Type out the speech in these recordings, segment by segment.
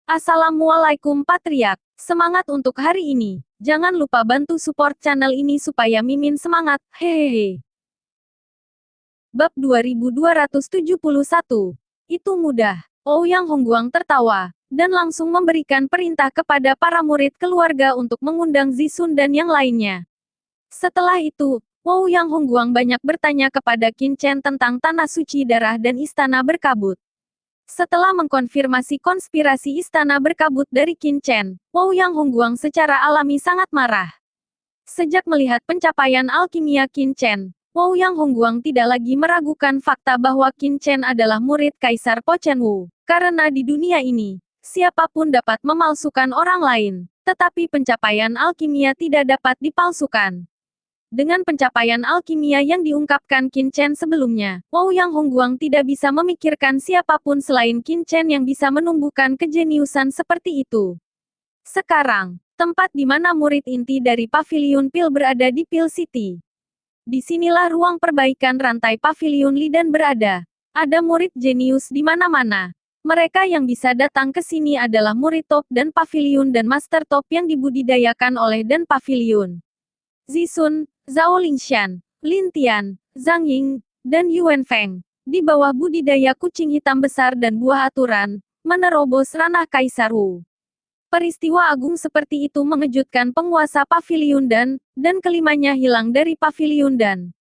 Assalamualaikum Patriark. Semangat untuk hari ini. Jangan lupa bantu support channel ini supaya Mimin semangat. Hehehe. Bab 2271. Itu mudah. Ouyang Hongguang tertawa, dan langsung memberikan perintah kepada para murid keluarga untuk mengundang Zisun dan yang lainnya. Setelah itu, Ouyang Hongguang banyak bertanya kepada Qin Chen tentang tanah suci darah dan istana berkabut. Setelah mengkonfirmasi konspirasi istana berkabut dari Qin Chen, Ouyang Hongguang secara alami sangat marah. Sejak melihat pencapaian alkimia Qin Chen, Ouyang Hongguang tidak lagi meragukan fakta bahwa Qin Chen adalah murid Kaisar Po Chen Wu. Karena di dunia ini, siapapun dapat memalsukan orang lain, tetapi pencapaian alkimia tidak dapat dipalsukan. Dengan pencapaian alkimia yang diungkapkan Qin Chen sebelumnya, Ouyang Hongguang tidak bisa memikirkan siapapun selain Qin Chen yang bisa menumbuhkan kejeniusan seperti itu. Sekarang, tempat di mana murid inti dari Pavilion Pil berada di Pil City. Disinilah ruang perbaikan rantai Pavilion Lidan berada. Ada murid jenius di mana-mana. Mereka yang bisa datang ke sini adalah murid top dan Pavilion dan Master Top yang dibudidayakan oleh dan Pavilion. Zisun, Zhao Lingshan, Lin Tian, Zhang Ying, dan Yuan Feng, di bawah budidaya kucing hitam besar dan buah aturan, menerobos ranah Kaisar Wu. Peristiwa agung seperti itu mengejutkan penguasa Pavilion dan kelimanya hilang dari Pavilion dan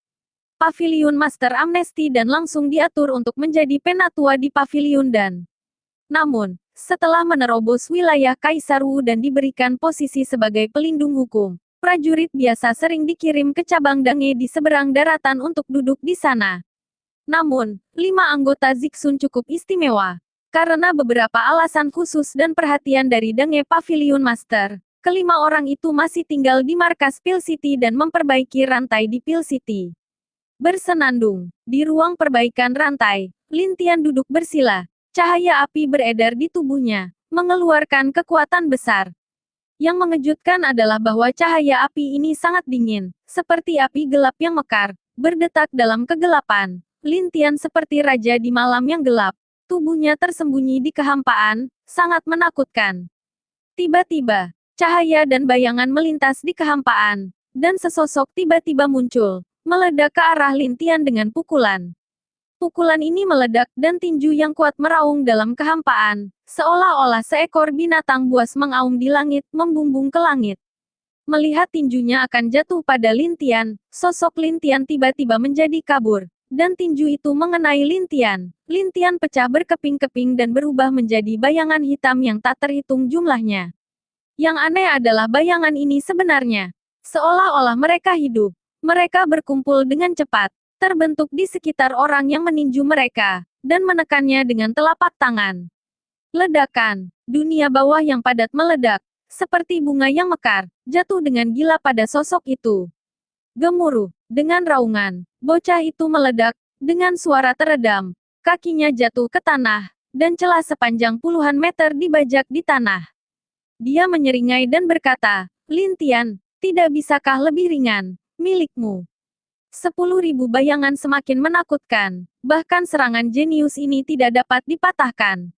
Pavilion Master Amnesti dan langsung diatur untuk menjadi penatua di Pavilion dan. Namun, setelah menerobos wilayah Kaisar Wu dan diberikan posisi sebagai pelindung hukum, prajurit biasa sering dikirim ke cabang Dange di seberang daratan untuk duduk di sana. Namun, 5 anggota Zixun cukup istimewa. Karena beberapa alasan khusus dan perhatian dari Dange Pavilion Master, kelima orang itu masih tinggal di markas Pil City dan memperbaiki rantai di Pil City. Bersenandung, di ruang perbaikan rantai, Lin Tian duduk bersila. Cahaya api beredar di tubuhnya, mengeluarkan kekuatan besar. Yang mengejutkan adalah bahwa cahaya api ini sangat dingin, seperti api gelap yang mekar, berdetak dalam kegelapan. Lin Tian seperti raja di malam yang gelap. Tubuhnya tersembunyi di kehampaan, sangat menakutkan. Tiba-tiba, cahaya dan bayangan melintas di kehampaan, dan sesosok tiba-tiba muncul, meledak ke arah Lin Tian dengan pukulan. Pukulan ini meledak dan tinju yang kuat meraung dalam kehampaan, seolah-olah seekor binatang buas mengaum di langit, membumbung ke langit. Melihat tinjunya akan jatuh pada Lin Tian, sosok Lin Tian tiba-tiba menjadi kabur, dan tinju itu mengenai Lin Tian. Lin Tian pecah berkeping-keping dan berubah menjadi bayangan hitam yang tak terhitung jumlahnya. Yang aneh adalah bayangan ini sebenarnya seolah-olah mereka hidup. Mereka berkumpul dengan cepat, terbentuk di sekitar orang yang meninju mereka, dan menekannya dengan telapak tangan. Ledakan, dunia bawah yang padat meledak, seperti bunga yang mekar, jatuh dengan gila pada sosok itu. Gemuruh, dengan raungan, bocah itu meledak, dengan suara teredam, kakinya jatuh ke tanah, dan celah sepanjang puluhan meter dibajak di tanah. Dia menyeringai dan berkata, Lin Tian, tidak bisakah lebih ringan, milikmu? 10.000 bayangan semakin menakutkan, bahkan serangan jenius ini tidak dapat dipatahkan.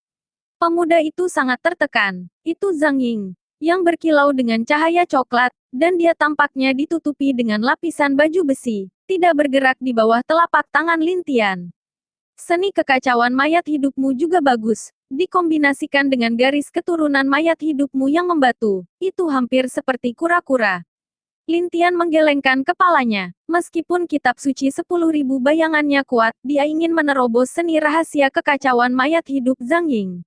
Pemuda itu sangat tertekan, itu Zhang Ying, yang berkilau dengan cahaya coklat, dan dia tampaknya ditutupi dengan lapisan baju besi, tidak bergerak di bawah telapak tangan Lin Tian. Seni kekacauan mayat hidupmu juga bagus, dikombinasikan dengan garis keturunan mayat hidupmu yang membatu, itu hampir seperti kura-kura. Lin Tian menggelengkan kepalanya. Meskipun kitab suci 10.000 bayangannya kuat, dia ingin menerobos seni rahasia kekacauan mayat hidup Zhang Ying.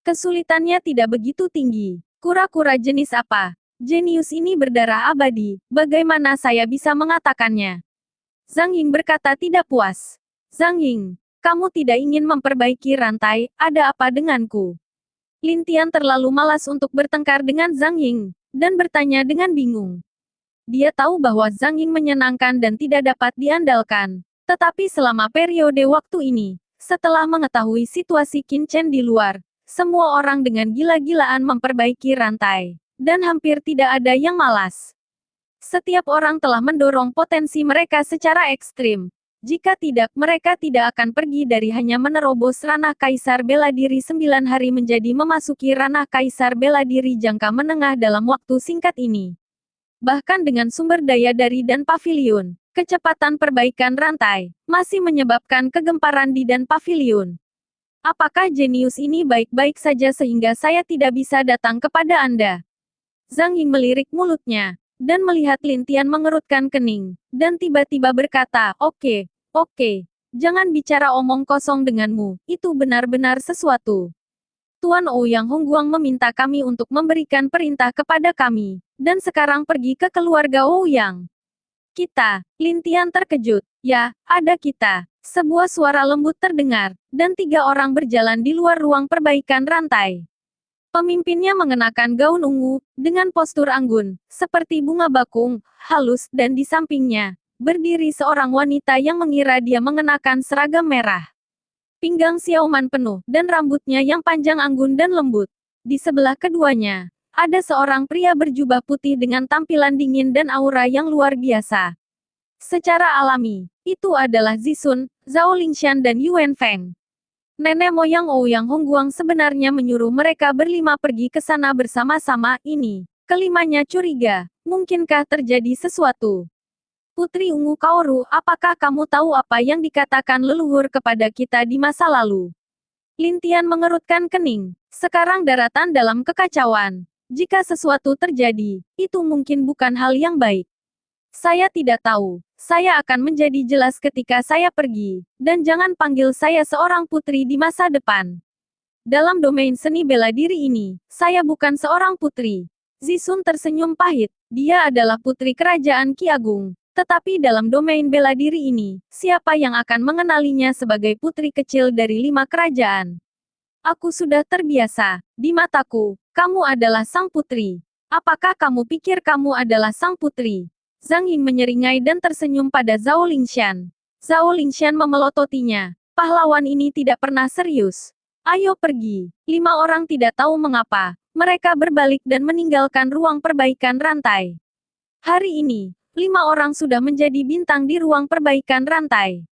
Kesulitannya tidak begitu tinggi. Kura-kura jenis apa? Jenius ini berdarah abadi, bagaimana saya bisa mengatakannya? Zhang Ying berkata tidak puas. Zhang Ying, kamu tidak ingin memperbaiki rantai, ada apa denganku? Lin Tian terlalu malas untuk bertengkar dengan Zhang Ying, dan bertanya dengan bingung. Dia tahu bahwa Zhang Ying menyenangkan dan tidak dapat diandalkan. Tetapi selama periode waktu ini, setelah mengetahui situasi Qin Chen di luar, semua orang dengan gila-gilaan memperbaiki rantai. Dan hampir tidak ada yang malas. Setiap orang telah mendorong potensi mereka secara ekstrim. Jika tidak, mereka tidak akan pergi dari hanya menerobos ranah Kaisar Bela Diri 9 hari menjadi memasuki ranah Kaisar Bela Diri jangka menengah dalam waktu singkat ini. Bahkan dengan sumber daya dari Dan Pavilion, kecepatan perbaikan rantai masih menyebabkan kegemparan di Dan Pavilion. Apakah jenius ini baik-baik saja sehingga saya tidak bisa datang kepada Anda? Zhang Ying melirik mulutnya, dan melihat Lin Tian mengerutkan kening, dan tiba-tiba berkata, Oke, jangan bicara omong kosong denganmu, itu benar-benar sesuatu. Tuan Ouyang Hongguang meminta kami untuk memberikan perintah kepada kami, dan sekarang pergi ke keluarga Ouyang. Kita, Lin Tian terkejut, ya, ada kita. Sebuah suara lembut terdengar, dan 3 orang berjalan di luar ruang perbaikan rantai. Pemimpinnya mengenakan gaun ungu, dengan postur anggun, seperti bunga bakung, halus, dan di sampingnya, berdiri seorang wanita yang mengira dia mengenakan seragam merah. Pinggang Xiaoman penuh, dan rambutnya yang panjang anggun dan lembut. Di sebelah keduanya, ada seorang pria berjubah putih dengan tampilan dingin dan aura yang luar biasa. Secara alami, itu adalah Zixun, Zhao Lingshan dan Yuan Feng. Nenek moyang Ouyang Hongguang sebenarnya menyuruh mereka berlima pergi ke sana bersama-sama. Ini, kelimanya curiga, mungkinkah terjadi sesuatu? Putri Ungu Kaoru, apakah kamu tahu apa yang dikatakan leluhur kepada kita di masa lalu? Lin Tian mengerutkan kening. Sekarang daratan dalam kekacauan. Jika sesuatu terjadi, itu mungkin bukan hal yang baik. Saya tidak tahu. Saya akan menjadi jelas ketika saya pergi. Dan jangan panggil saya seorang putri di masa depan. Dalam domain seni bela diri ini, saya bukan seorang putri. Zixun tersenyum pahit. Dia adalah putri kerajaan Qi Agung. Tetapi dalam domain bela diri ini, siapa yang akan mengenalinya sebagai putri kecil dari 5 kerajaan? Aku sudah terbiasa. Di mataku, kamu adalah sang putri. Apakah kamu pikir kamu adalah sang putri? Zhang Ying menyeringai dan tersenyum pada Zhao Lingshan. Zhao Lingshan memelototinya. Pahlawan ini tidak pernah serius. Ayo pergi. 5 orang tidak tahu mengapa. Mereka berbalik dan meninggalkan ruang perbaikan rantai. Hari ini, 5 orang sudah menjadi bintang di ruang perbaikan rantai.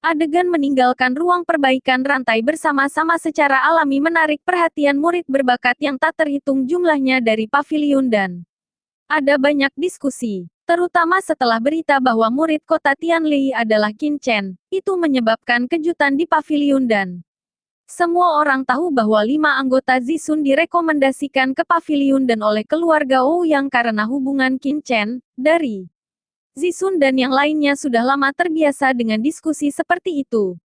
Adegan meninggalkan ruang perbaikan rantai bersama-sama secara alami menarik perhatian murid berbakat yang tak terhitung jumlahnya dari pavilion dan ada banyak diskusi, terutama setelah berita bahwa murid kota Tianlei adalah Qin Chen. Itu menyebabkan kejutan di pavilion dan semua orang tahu bahwa 5 anggota Zixun direkomendasikan ke pavilion dan oleh keluarga Ouyang karena hubungan Qin Chen dari Zixun dan yang lainnya sudah lama terbiasa dengan diskusi seperti itu.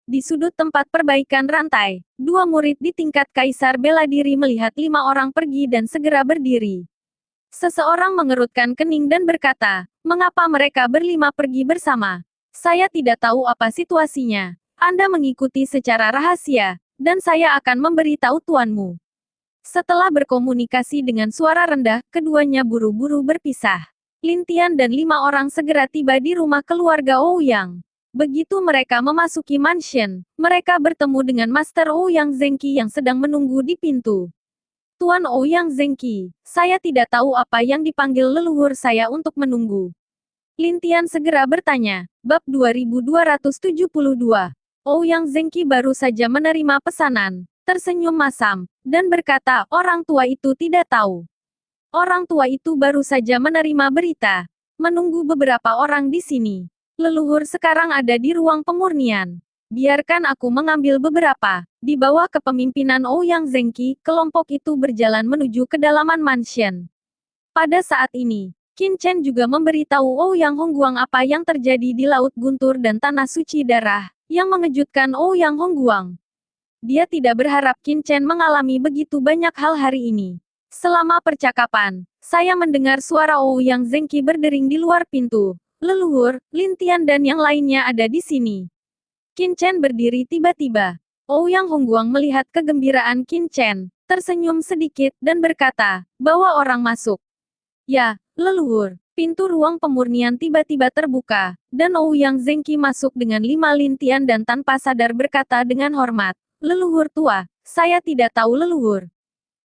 Di sudut tempat perbaikan rantai, 2 murid di tingkat Kaisar Bela Diri melihat 5 orang pergi dan segera berdiri. Seseorang mengerutkan kening dan berkata, mengapa mereka berlima pergi bersama? Saya tidak tahu apa situasinya. Anda mengikuti secara rahasia, dan saya akan memberitahu tuanmu. Setelah berkomunikasi dengan suara rendah, keduanya buru-buru berpisah. Lin Tian dan 5 orang segera tiba di rumah keluarga Ouyang. Begitu mereka memasuki mansion, mereka bertemu dengan Master Ouyang Zengqi yang sedang menunggu di pintu. Tuan Ouyang Zengqi, saya tidak tahu apa yang dipanggil leluhur saya untuk menunggu. Lin Tian segera bertanya. Bab 2272. Ouyang Zengqi baru saja menerima pesanan, tersenyum masam, dan berkata, orang tua itu tidak tahu. Orang tua itu baru saja menerima berita. Menunggu beberapa orang di sini. Leluhur sekarang ada di ruang pemurnian. Biarkan aku mengambil beberapa. Di bawah kepemimpinan Ouyang Zengqi, kelompok itu berjalan menuju kedalaman mansion. Pada saat ini, Qin Chen juga memberitahu Ouyang Hongguang apa yang terjadi di Laut Guntur dan Tanah Suci Darah, yang mengejutkan Ouyang Hongguang. Dia tidak berharap Qin Chen mengalami begitu banyak hal hari ini. Selama percakapan, saya mendengar suara Ouyang Zengqi berdering di luar pintu. Leluhur, Lin Tian dan yang lainnya ada di sini. Qin Chen berdiri tiba-tiba. Ouyang Hongguang melihat kegembiraan Qin Chen, tersenyum sedikit, dan berkata, bawa orang masuk. Ya, leluhur. Pintu ruang pemurnian tiba-tiba terbuka, dan Ouyang Zengqi masuk dengan 5 Lin Tian dan tanpa sadar berkata dengan hormat, leluhur tua, saya tidak tahu leluhur.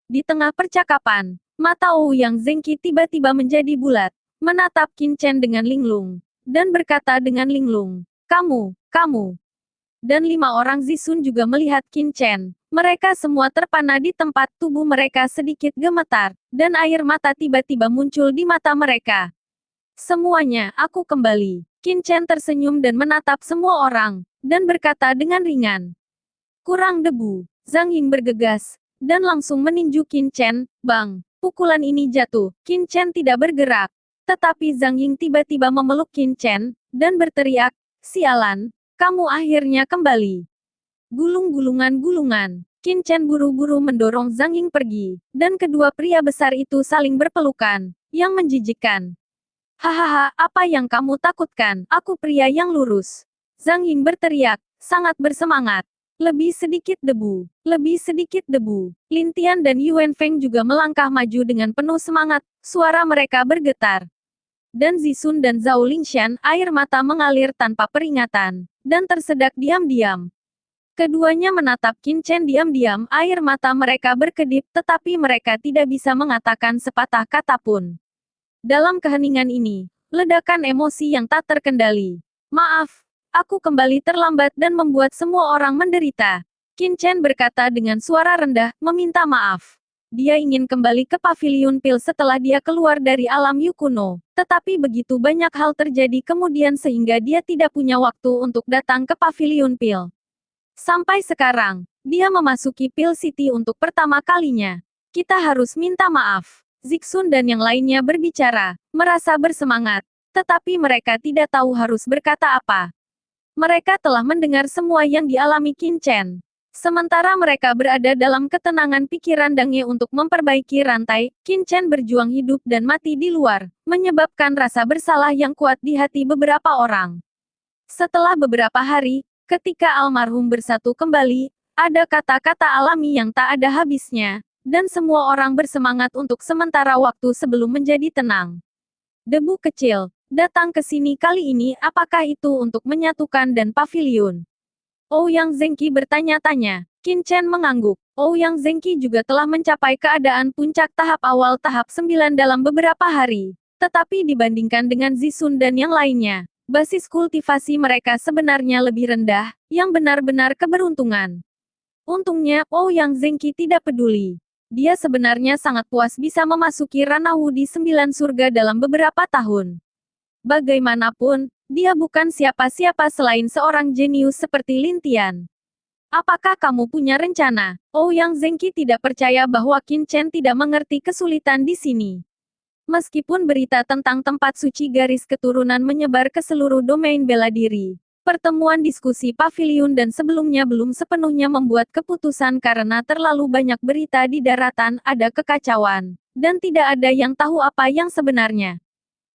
Di tengah percakapan, mata Ouyang Zengqi tiba-tiba menjadi bulat, menatap Qin Chen dengan linglung, dan berkata dengan linglung, Kamu. Dan 5 orang Zisun juga melihat Qin Chen. Mereka semua terpana di tempat, tubuh mereka sedikit gemetar, dan air mata tiba-tiba muncul di mata mereka. Semuanya, aku kembali. Qin Chen tersenyum dan menatap semua orang, dan berkata dengan ringan. Kurang debu. Zhang Ying bergegas, dan langsung meninju Qin Chen. Bang! Pukulan ini jatuh. Qin Chen tidak bergerak. Tetapi Zhang Ying tiba-tiba memeluk Qin Chen, dan berteriak, sialan, kamu akhirnya kembali. Gulung-gulungan. Qin Chen buru-buru mendorong Zhang Ying pergi, dan kedua pria besar itu saling berpelukan, yang menjijikkan. Hahaha, apa yang kamu takutkan? Aku pria yang lurus. Zhang Ying berteriak, sangat bersemangat. Lebih sedikit debu. Lin Tian dan Yuan Feng juga melangkah maju dengan penuh semangat, suara mereka bergetar. Dan Zisun dan Zhao Lingshan, air mata mengalir tanpa peringatan, dan tersedak diam-diam. Keduanya menatap Qin Chen diam-diam, air mata mereka berkedip, tetapi mereka tidak bisa mengatakan sepatah kata pun. Dalam keheningan ini, ledakan emosi yang tak terkendali. Maaf, aku kembali terlambat dan membuat semua orang menderita. Qin Chen berkata dengan suara rendah, meminta maaf. Dia ingin kembali ke Paviliun Pil setelah dia keluar dari alam Yu kuno. Tetapi begitu banyak hal terjadi kemudian sehingga dia tidak punya waktu untuk datang ke Paviliun Pil. Sampai sekarang, dia memasuki Pil City untuk pertama kalinya. Kita harus minta maaf. Zixun dan yang lainnya berbicara, merasa bersemangat. Tetapi mereka tidak tahu harus berkata apa. Mereka telah mendengar semua yang dialami Qin Chen. Sementara mereka berada dalam ketenangan pikiran Dangye untuk memperbaiki rantai, Qin Chen berjuang hidup dan mati di luar, menyebabkan rasa bersalah yang kuat di hati beberapa orang. Setelah beberapa hari, ketika almarhum bersatu kembali, ada kata-kata alami yang tak ada habisnya, dan semua orang bersemangat untuk sementara waktu sebelum menjadi tenang. Debu kecil, datang ke sini kali ini, apakah itu untuk menyatukan dan paviliun? Ouyang Zengqi bertanya-tanya. Qin Chen mengangguk. Ouyang Zengqi juga telah mencapai keadaan puncak tahap awal tahap 9 dalam beberapa hari. Tetapi dibandingkan dengan Zisun dan yang lainnya, basis kultivasi mereka sebenarnya lebih rendah, yang benar-benar keberuntungan. Untungnya, Ouyang Zengqi tidak peduli. Dia sebenarnya sangat puas bisa memasuki ranah Wudi 9 surga dalam beberapa tahun. Bagaimanapun, dia bukan siapa-siapa selain seorang jenius seperti Lin Tian. Apakah kamu punya rencana? Ouyang Zengqi tidak percaya bahwa Qin Chen tidak mengerti kesulitan di sini. Meskipun berita tentang tempat suci garis keturunan menyebar ke seluruh domain bela diri, pertemuan diskusi paviliun dan sebelumnya belum sepenuhnya membuat keputusan karena terlalu banyak berita di daratan, ada kekacauan, dan tidak ada yang tahu apa yang sebenarnya.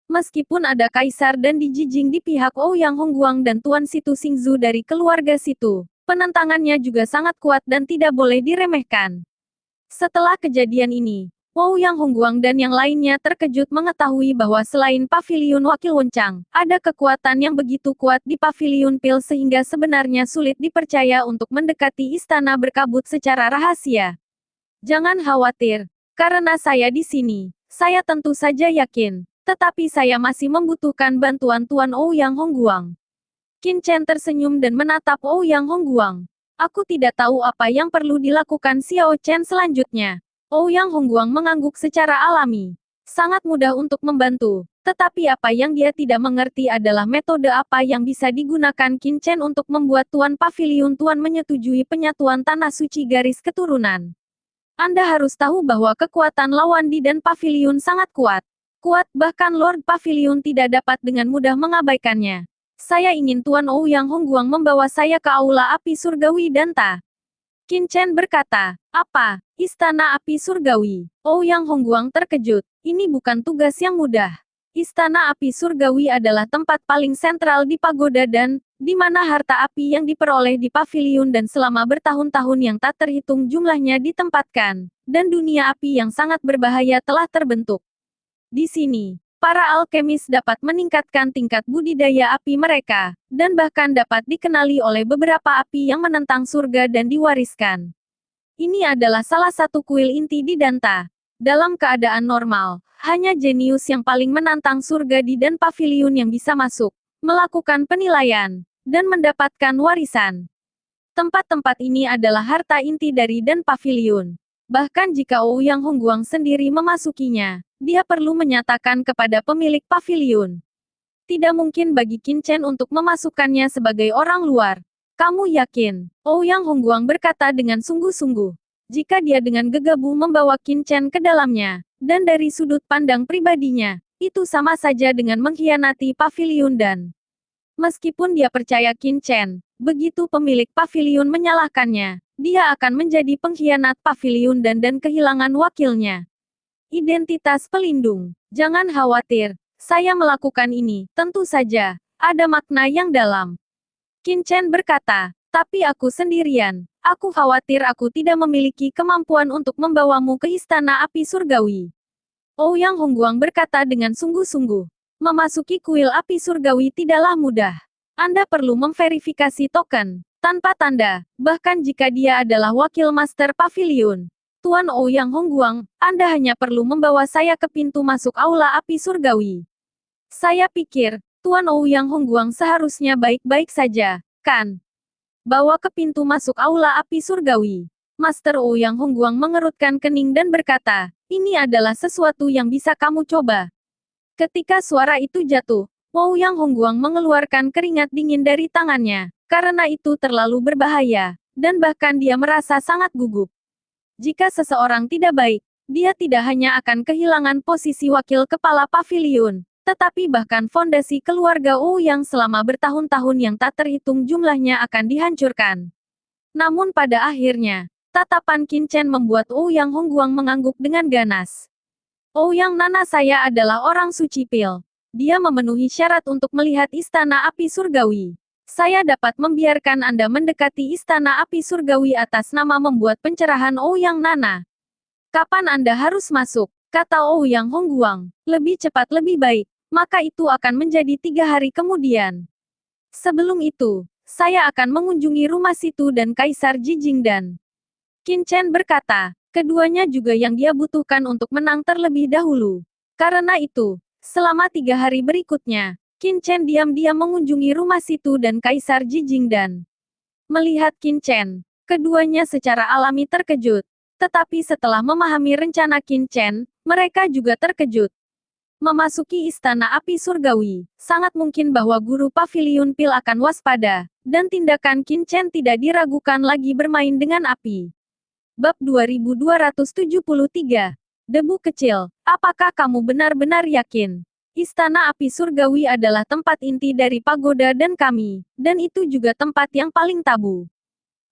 Meskipun ada kaisar dan dijijing di pihak Ouyang Hongguang dan Tuan Situ Xingzu dari keluarga Situ, penentangannya juga sangat kuat dan tidak boleh diremehkan. Setelah kejadian ini, Ouyang Hongguang dan yang lainnya terkejut mengetahui bahwa selain Paviliun Wakil Wencang, ada kekuatan yang begitu kuat di Paviliun Pil sehingga sebenarnya sulit dipercaya untuk mendekati istana berkabut secara rahasia. Jangan khawatir, karena saya di sini, saya tentu saja yakin, tetapi saya masih membutuhkan bantuan Tuan Ouyang Hongguang. Qin Chen tersenyum dan menatap Ouyang Hongguang. Aku tidak tahu apa yang perlu dilakukan Xiao Chen selanjutnya. Ouyang Hongguang mengangguk secara alami. Sangat mudah untuk membantu, tetapi apa yang dia tidak mengerti adalah metode apa yang bisa digunakan Qin Chen untuk membuat Tuan Paviliun Tuan menyetujui penyatuan tanah suci garis keturunan. Anda harus tahu bahwa kekuatan lawan di dan Paviliun sangat kuat. Kuat, bahkan Lord Paviliun tidak dapat dengan mudah mengabaikannya. Saya ingin Tuan Ouyang Hongguang membawa saya ke Aula Api Surgawi Danta. Qin Chen berkata, apa? Istana Api Surgawi. Ouyang Hongguang terkejut. Ini bukan tugas yang mudah. Istana Api Surgawi adalah tempat paling sentral di pagoda dan, di mana harta api yang diperoleh di paviliun dan selama bertahun-tahun yang tak terhitung jumlahnya ditempatkan, dan dunia api yang sangat berbahaya telah terbentuk. Di sini, para alkemis dapat meningkatkan tingkat budidaya api mereka, dan bahkan dapat dikenali oleh beberapa api yang menentang surga dan diwariskan. Ini adalah salah satu kuil inti di Danta. Dalam keadaan normal, hanya jenius yang paling menantang surga di dan paviliun yang bisa masuk, melakukan penilaian, dan mendapatkan warisan. Tempat-tempat ini adalah harta inti dari Dan Pavilion. Bahkan jika Ouyang Hongguang sendiri memasukinya, dia perlu menyatakan kepada pemilik pavilion. Tidak mungkin bagi Qin Chen untuk memasukkannya sebagai orang luar. Kamu yakin? Ouyang Hongguang berkata dengan sungguh-sungguh. Jika dia dengan gegabah membawa Qin Chen ke dalamnya, dan dari sudut pandang pribadinya, itu sama saja dengan mengkhianati pavilion dan meskipun dia percaya Qin Chen, begitu pemilik pavilion menyalahkannya, dia akan menjadi pengkhianat pavilion dan kehilangan wakilnya. Identitas pelindung. Jangan khawatir, saya melakukan ini, tentu saja, ada makna yang dalam. Qin Chen berkata, tapi aku sendirian. Aku khawatir aku tidak memiliki kemampuan untuk membawamu ke Istana Api Surgawi. Ouyang Hongguang berkata dengan sungguh-sungguh. Memasuki kuil api surgawi tidaklah mudah. Anda perlu memverifikasi token, tanpa tanda, bahkan jika dia adalah wakil Master Pavilion. Tuan Ouyang Hongguang, Anda hanya perlu membawa saya ke pintu masuk aula api surgawi. Saya pikir, Tuan Ouyang Hongguang seharusnya baik-baik saja, kan? Bawa ke pintu masuk aula api surgawi. Master Ouyang Hongguang mengerutkan kening dan berkata, ini adalah sesuatu yang bisa kamu coba. Ketika suara itu jatuh, Ouyang Hongguang mengeluarkan keringat dingin dari tangannya, karena itu terlalu berbahaya, dan bahkan dia merasa sangat gugup. Jika seseorang tidak baik, dia tidak hanya akan kehilangan posisi wakil kepala pavilion, tetapi bahkan fondasi keluarga Ouyang selama bertahun-tahun yang tak terhitung jumlahnya akan dihancurkan. Namun pada akhirnya, tatapan Qin Chen membuat Ouyang Hongguang mengangguk dengan ganas. Ouyang Nana, saya adalah orang suci pil. Dia memenuhi syarat untuk melihat Istana Api Surgawi. Saya dapat membiarkan Anda mendekati Istana Api Surgawi atas nama membuat pencerahan Ouyang Nana. Kapan Anda harus masuk? Kata Ouyang Hongguang. Lebih cepat lebih baik. Maka itu akan menjadi 3 hari kemudian. Sebelum itu, saya akan mengunjungi rumah Situ dan Kaisar Jijing dan Qin Chen berkata, keduanya juga yang dia butuhkan untuk menang terlebih dahulu. Karena itu, selama 3 hari berikutnya, Qin Chen diam-diam mengunjungi rumah Situ dan Kaisar Jijing dan melihat Qin Chen, keduanya secara alami terkejut. Tetapi setelah memahami rencana Qin Chen, mereka juga terkejut. Memasuki Istana Api Surgawi, sangat mungkin bahwa guru Pavilion Pil akan waspada, dan tindakan Qin Chen tidak diragukan lagi bermain dengan api. Bab 2273. Debu kecil, apakah kamu benar-benar yakin? Istana Api Surgawi adalah tempat inti dari pagoda dan kami, dan itu juga tempat yang paling tabu.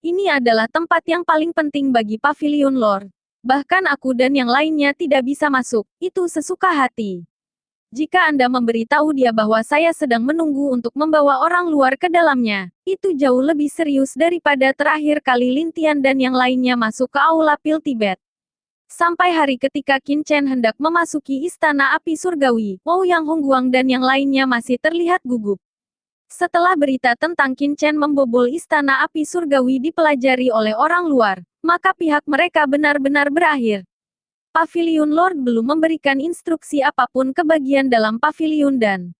Ini adalah tempat yang paling penting bagi Pavilion Lord. Bahkan aku dan yang lainnya tidak bisa masuk, itu sesuka hati. Jika Anda memberitahu dia bahwa saya sedang menunggu untuk membawa orang luar ke dalamnya, itu jauh lebih serius daripada terakhir kali Lin Tian dan yang lainnya masuk ke aula pil Tibet. Sampai hari ketika Qin Chen hendak memasuki Istana Api Surgawi, Ouyang Hongguang dan yang lainnya masih terlihat gugup. Setelah berita tentang Qin Chen membobol Istana Api Surgawi dipelajari oleh orang luar, maka pihak mereka benar-benar berakhir. Pavilion Lord belum memberikan instruksi apapun ke bagian dalam pavilion dan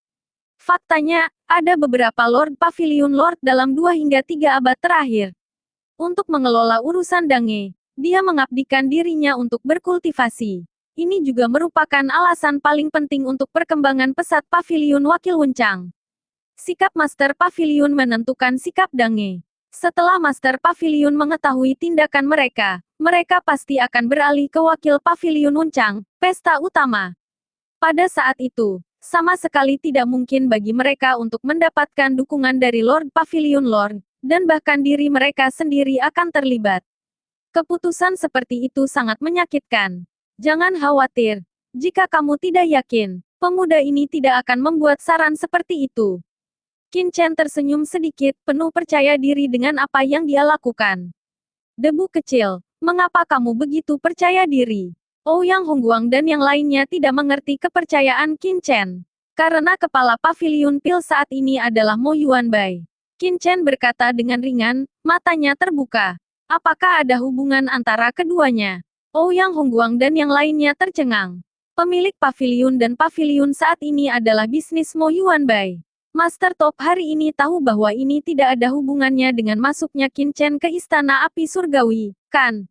faktanya, ada beberapa Lord Pavilion Lord dalam 2 hingga 3 abad terakhir. Untuk mengelola urusan Dange, dia mengabdikan dirinya untuk berkultivasi. Ini juga merupakan alasan paling penting untuk perkembangan pesat Pavilion Wakil Wencang. Sikap Master Pavilion menentukan sikap Dange. Setelah Master Pavilion mengetahui tindakan mereka, mereka pasti akan beralih ke Wakil Pavilion Wencang, pesta utama. Pada saat itu, sama sekali tidak mungkin bagi mereka untuk mendapatkan dukungan dari Lord Pavilion Lord, dan bahkan diri mereka sendiri akan terlibat. Keputusan seperti itu sangat menyakitkan. Jangan khawatir. Jika kamu tidak yakin, pemuda ini tidak akan membuat saran seperti itu. Qin Chen tersenyum sedikit, penuh percaya diri dengan apa yang dia lakukan. Debu kecil, mengapa kamu begitu percaya diri? Ouyang Hongguang dan yang lainnya tidak mengerti kepercayaan Qin Chen. Karena kepala Pavilion Pil saat ini adalah Mo Yuanbai. Qin Chen berkata dengan ringan, matanya terbuka. Apakah ada hubungan antara keduanya? Ouyang Hongguang dan yang lainnya tercengang. Pemilik Pavilion dan Pavilion saat ini adalah bisnis Mo Yuanbai. Master Top hari ini tahu bahwa ini tidak ada hubungannya dengan masuknya Qin Chen ke Istana Api Surgawi, kan?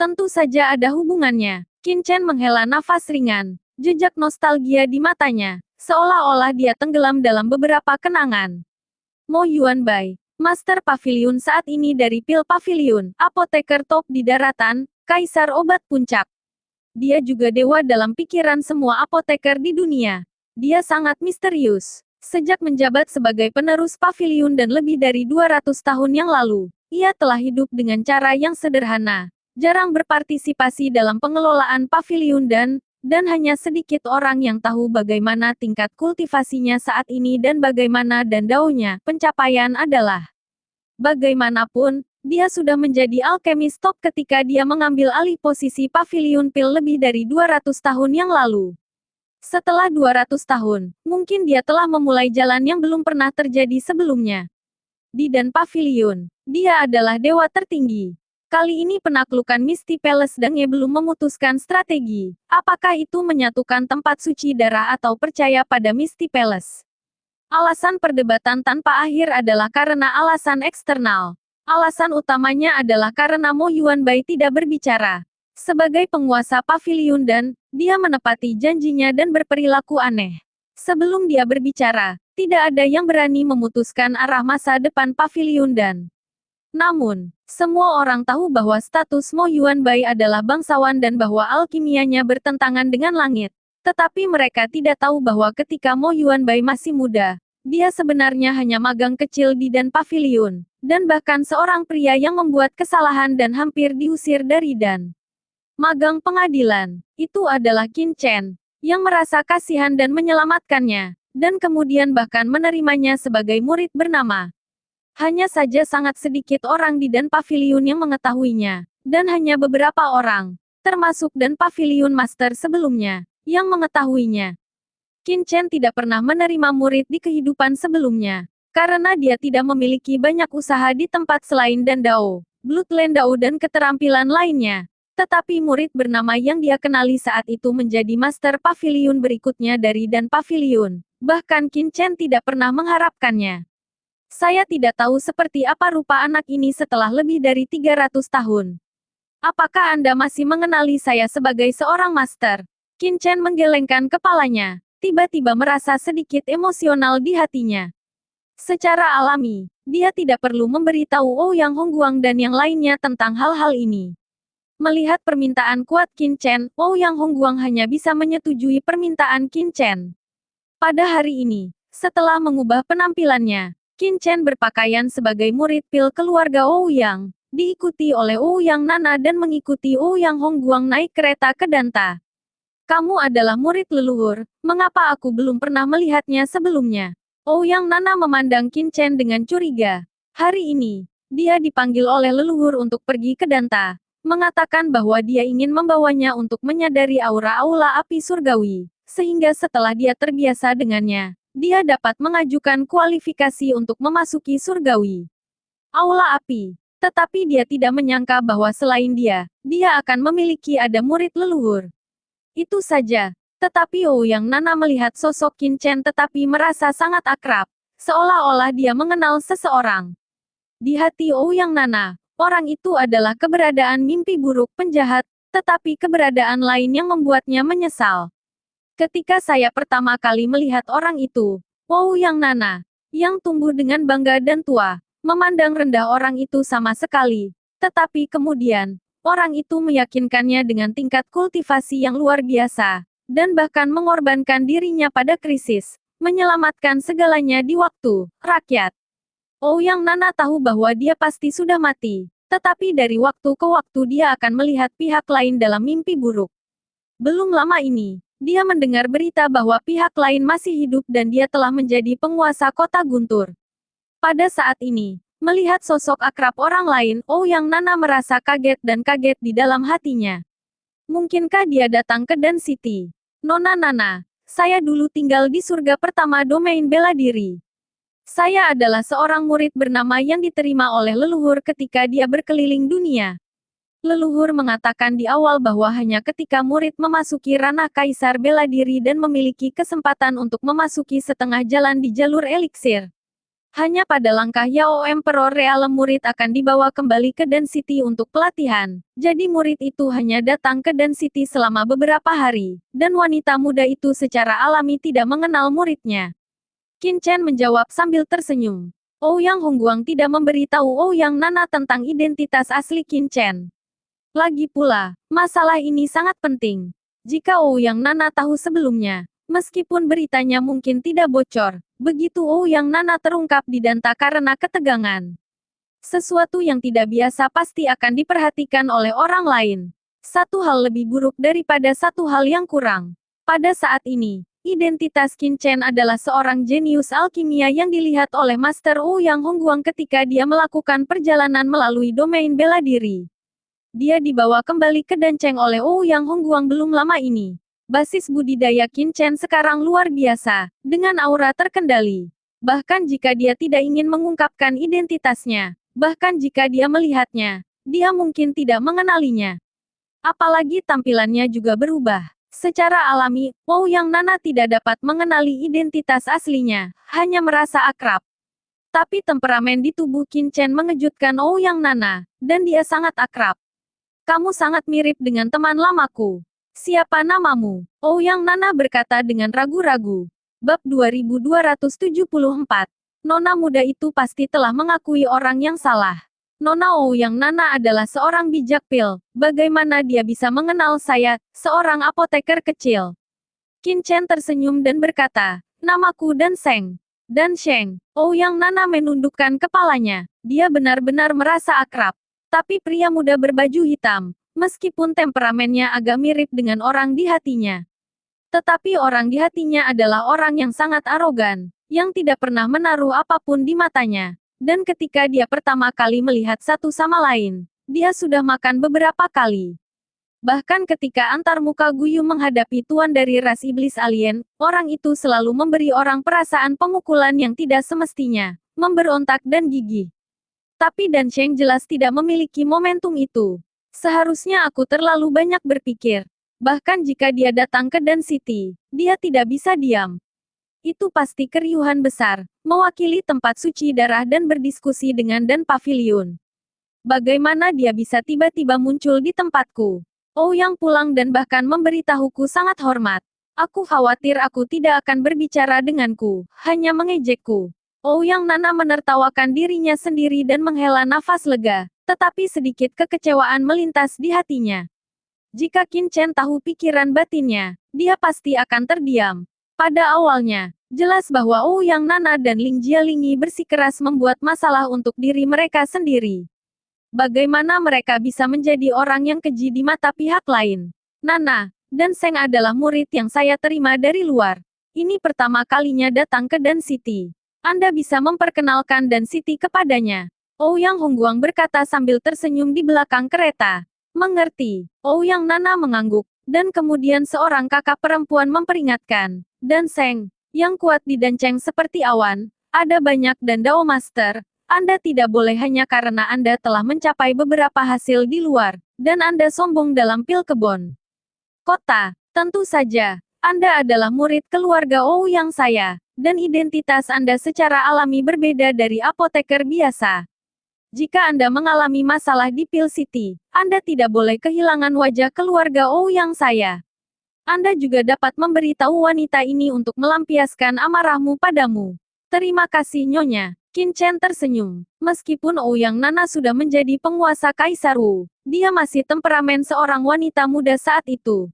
Tentu saja ada hubungannya. Qin Chen menghela nafas ringan. Jejak nostalgia di matanya. Seolah-olah dia tenggelam dalam beberapa kenangan. Mo Yuanbai, Master Pavilion saat ini dari Pil Pavilion, apoteker top di daratan, Kaisar Obat Puncak. Dia juga dewa dalam pikiran semua apoteker di dunia. Dia sangat misterius. Sejak menjabat sebagai penerus pavilion dan lebih dari 200 tahun yang lalu, ia telah hidup dengan cara yang sederhana. Jarang berpartisipasi dalam pengelolaan pavilion dan hanya sedikit orang yang tahu bagaimana tingkat kultivasinya saat ini dan bagaimana dan daunnya. Pencapaian adalah bagaimanapun, dia sudah menjadi alkemis top ketika dia mengambil alih posisi pavilion pil lebih dari 200 tahun yang lalu. Setelah 200 tahun, mungkin dia telah memulai jalan yang belum pernah terjadi sebelumnya. Di Dan Pavilion, dia adalah dewa tertinggi. Kali ini penaklukan Misty Palace Dangye belum memutuskan strategi. Apakah itu menyatukan tempat suci darah atau percaya pada Misty Palace? Alasan perdebatan tanpa akhir adalah karena alasan eksternal. Alasan utamanya adalah karena Mo Yuanbai tidak berbicara. Sebagai penguasa pavilion dia menepati janjinya dan berperilaku aneh. Sebelum dia berbicara, tidak ada yang berani memutuskan arah masa depan pavilion namun, semua orang tahu bahwa status Mo Yuanbai adalah bangsawan dan bahwa alkimianya bertentangan dengan langit. Tetapi mereka tidak tahu bahwa ketika Mo Yuanbai masih muda, dia sebenarnya hanya magang kecil di Dan Pavilion, dan bahkan seorang pria yang membuat kesalahan dan hampir diusir dari Dan. Magang pengadilan, itu adalah Qin Chen, yang merasa kasihan dan menyelamatkannya, dan kemudian bahkan menerimanya sebagai murid bernama. Hanya saja sangat sedikit orang di Dan Pavilion yang mengetahuinya, dan hanya beberapa orang, termasuk Dan Pavilion Master sebelumnya, yang mengetahuinya. Qin Chen tidak pernah menerima murid di kehidupan sebelumnya, karena dia tidak memiliki banyak usaha di tempat selain Dan Dao, Bloodland Dao dan keterampilan lainnya. Tetapi murid bernama yang dia kenali saat itu menjadi Master Pavilion berikutnya dari Dan Pavilion. Bahkan Qin Chen tidak pernah mengharapkannya. Saya tidak tahu seperti apa rupa anak ini setelah lebih dari 300 tahun. Apakah Anda masih mengenali saya sebagai seorang master? Qin Chen menggelengkan kepalanya, tiba-tiba merasa sedikit emosional di hatinya. Secara alami, dia tidak perlu memberitahu Ouyang Hongguang dan yang lainnya tentang hal-hal ini. Melihat permintaan kuat Qin Chen, Ouyang Hongguang hanya bisa menyetujui permintaan Qin Chen. Pada hari ini, setelah mengubah penampilannya, Qin Chen berpakaian sebagai murid pil keluarga Ouyang, diikuti oleh Ouyang Nana dan mengikuti Ouyang Hongguang naik kereta ke Danta. Kamu adalah murid leluhur, mengapa aku belum pernah melihatnya sebelumnya? Ouyang Nana memandang Qin Chen dengan curiga. Hari ini, dia dipanggil oleh leluhur untuk pergi ke Danta. Mengatakan bahwa dia ingin membawanya untuk menyadari aura-aula api surgawi, sehingga setelah dia terbiasa dengannya, dia dapat mengajukan kualifikasi untuk memasuki surgawi. Aula api. Tetapi dia tidak menyangka bahwa selain dia akan memiliki ada murid leluhur. Itu saja. Tetapi Ouyang Nana melihat sosok Qin Chen tetapi merasa sangat akrab, seolah-olah dia mengenal seseorang. Di hati Ouyang Nana, orang itu adalah keberadaan mimpi buruk penjahat, tetapi keberadaan lain yang membuatnya menyesal. Ketika saya pertama kali melihat orang itu, Ouyang Nana, yang tumbuh dengan bangga dan tua, memandang rendah orang itu sama sekali. Tetapi kemudian, orang itu meyakinkannya dengan tingkat kultivasi yang luar biasa, dan bahkan mengorbankan dirinya pada krisis, menyelamatkan segalanya di waktu rakyat. Ouyang Nana tahu bahwa dia pasti sudah mati, tetapi dari waktu ke waktu dia akan melihat pihak lain dalam mimpi buruk. Belum lama ini, dia mendengar berita bahwa pihak lain masih hidup dan dia telah menjadi penguasa kota Guntur. Pada saat ini, melihat sosok akrab orang lain, Ouyang Nana merasa kaget dan kaget di dalam hatinya. Mungkinkah dia datang ke Dan City? Nona Nana, saya dulu tinggal di surga pertama domain bela diri. Saya adalah seorang murid bernama yang diterima oleh leluhur ketika dia berkeliling dunia. Leluhur mengatakan di awal bahwa hanya ketika murid memasuki ranah kaisar bela diri dan memiliki kesempatan untuk memasuki setengah jalan di jalur eliksir. Hanya pada langkah Yao Emperor Realem murid akan dibawa kembali ke Density untuk pelatihan. Jadi murid itu hanya datang ke Density selama beberapa hari, dan wanita muda itu secara alami tidak mengenal muridnya. Qin Chen menjawab sambil tersenyum. Ouyang Hongguang tidak memberitahu Ouyang Nana tentang identitas asli Qin Chen. Lagi pula, masalah ini sangat penting. Jika Ouyang Nana tahu sebelumnya, meskipun beritanya mungkin tidak bocor, begitu Ouyang Nana terungkap di Danta karena ketegangan. Sesuatu yang tidak biasa pasti akan diperhatikan oleh orang lain. Satu hal lebih buruk daripada satu hal yang kurang. Pada saat ini, identitas Qin Chen adalah seorang jenius alkimia yang dilihat oleh Master Ouyang Hongguang ketika dia melakukan perjalanan melalui domain bela diri. Dia dibawa kembali ke Danceng oleh Ouyang Hongguang belum lama ini. Basis budidaya Qin Chen sekarang luar biasa, dengan aura terkendali. Bahkan jika dia tidak ingin mengungkapkan identitasnya, bahkan jika dia melihatnya, dia mungkin tidak mengenalinya. Apalagi tampilannya juga berubah. Secara alami, Ouyang Nana tidak dapat mengenali identitas aslinya, hanya merasa akrab. Tapi temperamen di tubuh Qin Chen mengejutkan Ouyang Nana, dan dia sangat akrab. Kamu sangat mirip dengan teman lamaku. Siapa namamu? Ouyang Nana berkata dengan ragu-ragu. Bab 2274. Nona muda itu pasti telah mengakui orang yang salah. Nona Ouyang Nana adalah seorang bijak pil. Bagaimana dia bisa mengenal saya, seorang apoteker kecil? Qin Chen tersenyum dan berkata, namaku Dan Sheng. Dan Sheng. Ouyang Nana menundukkan kepalanya. Dia benar-benar merasa akrab. Tapi pria muda berbaju hitam, meskipun temperamennya agak mirip dengan orang di hatinya. Tetapi orang di hatinya adalah orang yang sangat arogan, yang tidak pernah menaruh apapun di matanya. Dan ketika dia pertama kali melihat satu sama lain, dia sudah makan beberapa kali. Bahkan ketika antarmuka Guyu menghadapi tuan dari ras iblis alien, orang itu selalu memberi orang perasaan pemukulan yang tidak semestinya, memberontak dan gigih. Tapi Dan Sheng jelas tidak memiliki momentum itu. Seharusnya aku terlalu banyak berpikir. Bahkan jika dia datang ke Dan City, dia tidak bisa diam. Itu pasti keriuhan besar, mewakili tempat suci darah dan berdiskusi dengan Dan Pavilion. Bagaimana dia bisa tiba-tiba muncul di tempatku? Ouyang pulang dan bahkan memberitahuku sangat hormat. Aku khawatir aku tidak akan berbicara denganku, hanya mengejekku. Ouyang Nana menertawakan dirinya sendiri dan menghela nafas lega, tetapi sedikit kekecewaan melintas di hatinya. Jika Qin Chen tahu pikiran batinnya, dia pasti akan terdiam. Pada awalnya, jelas bahwa Ouyang Nana dan Ling Jialingi bersikeras membuat masalah untuk diri mereka sendiri. Bagaimana mereka bisa menjadi orang yang keji di mata pihak lain? Nana, Dan Sheng adalah murid yang saya terima dari luar. Ini pertama kalinya datang ke Dan City. Anda bisa memperkenalkan Dan City kepadanya. Ouyang Hongguang berkata sambil tersenyum di belakang kereta. Mengerti. Ouyang Nana mengangguk, dan kemudian seorang kakak perempuan memperingatkan. Dan Sheng, yang kuat di Danceng seperti awan, ada banyak dan Dao Master. Anda tidak boleh hanya karena Anda telah mencapai beberapa hasil di luar, dan Anda sombong dalam pil kebon. Kota, tentu saja. Anda adalah murid keluarga Ouyang saya, dan identitas Anda secara alami berbeda dari apoteker biasa. Jika Anda mengalami masalah di Pil City, Anda tidak boleh kehilangan wajah keluarga Ouyang saya. Anda juga dapat memberitahu wanita ini untuk melampiaskan amarahmu padamu. Terima kasih Nyonya. Qin Chen tersenyum. Meskipun Ouyang Nana sudah menjadi penguasa Kaisar Wu, dia masih temperamen seorang wanita muda saat itu.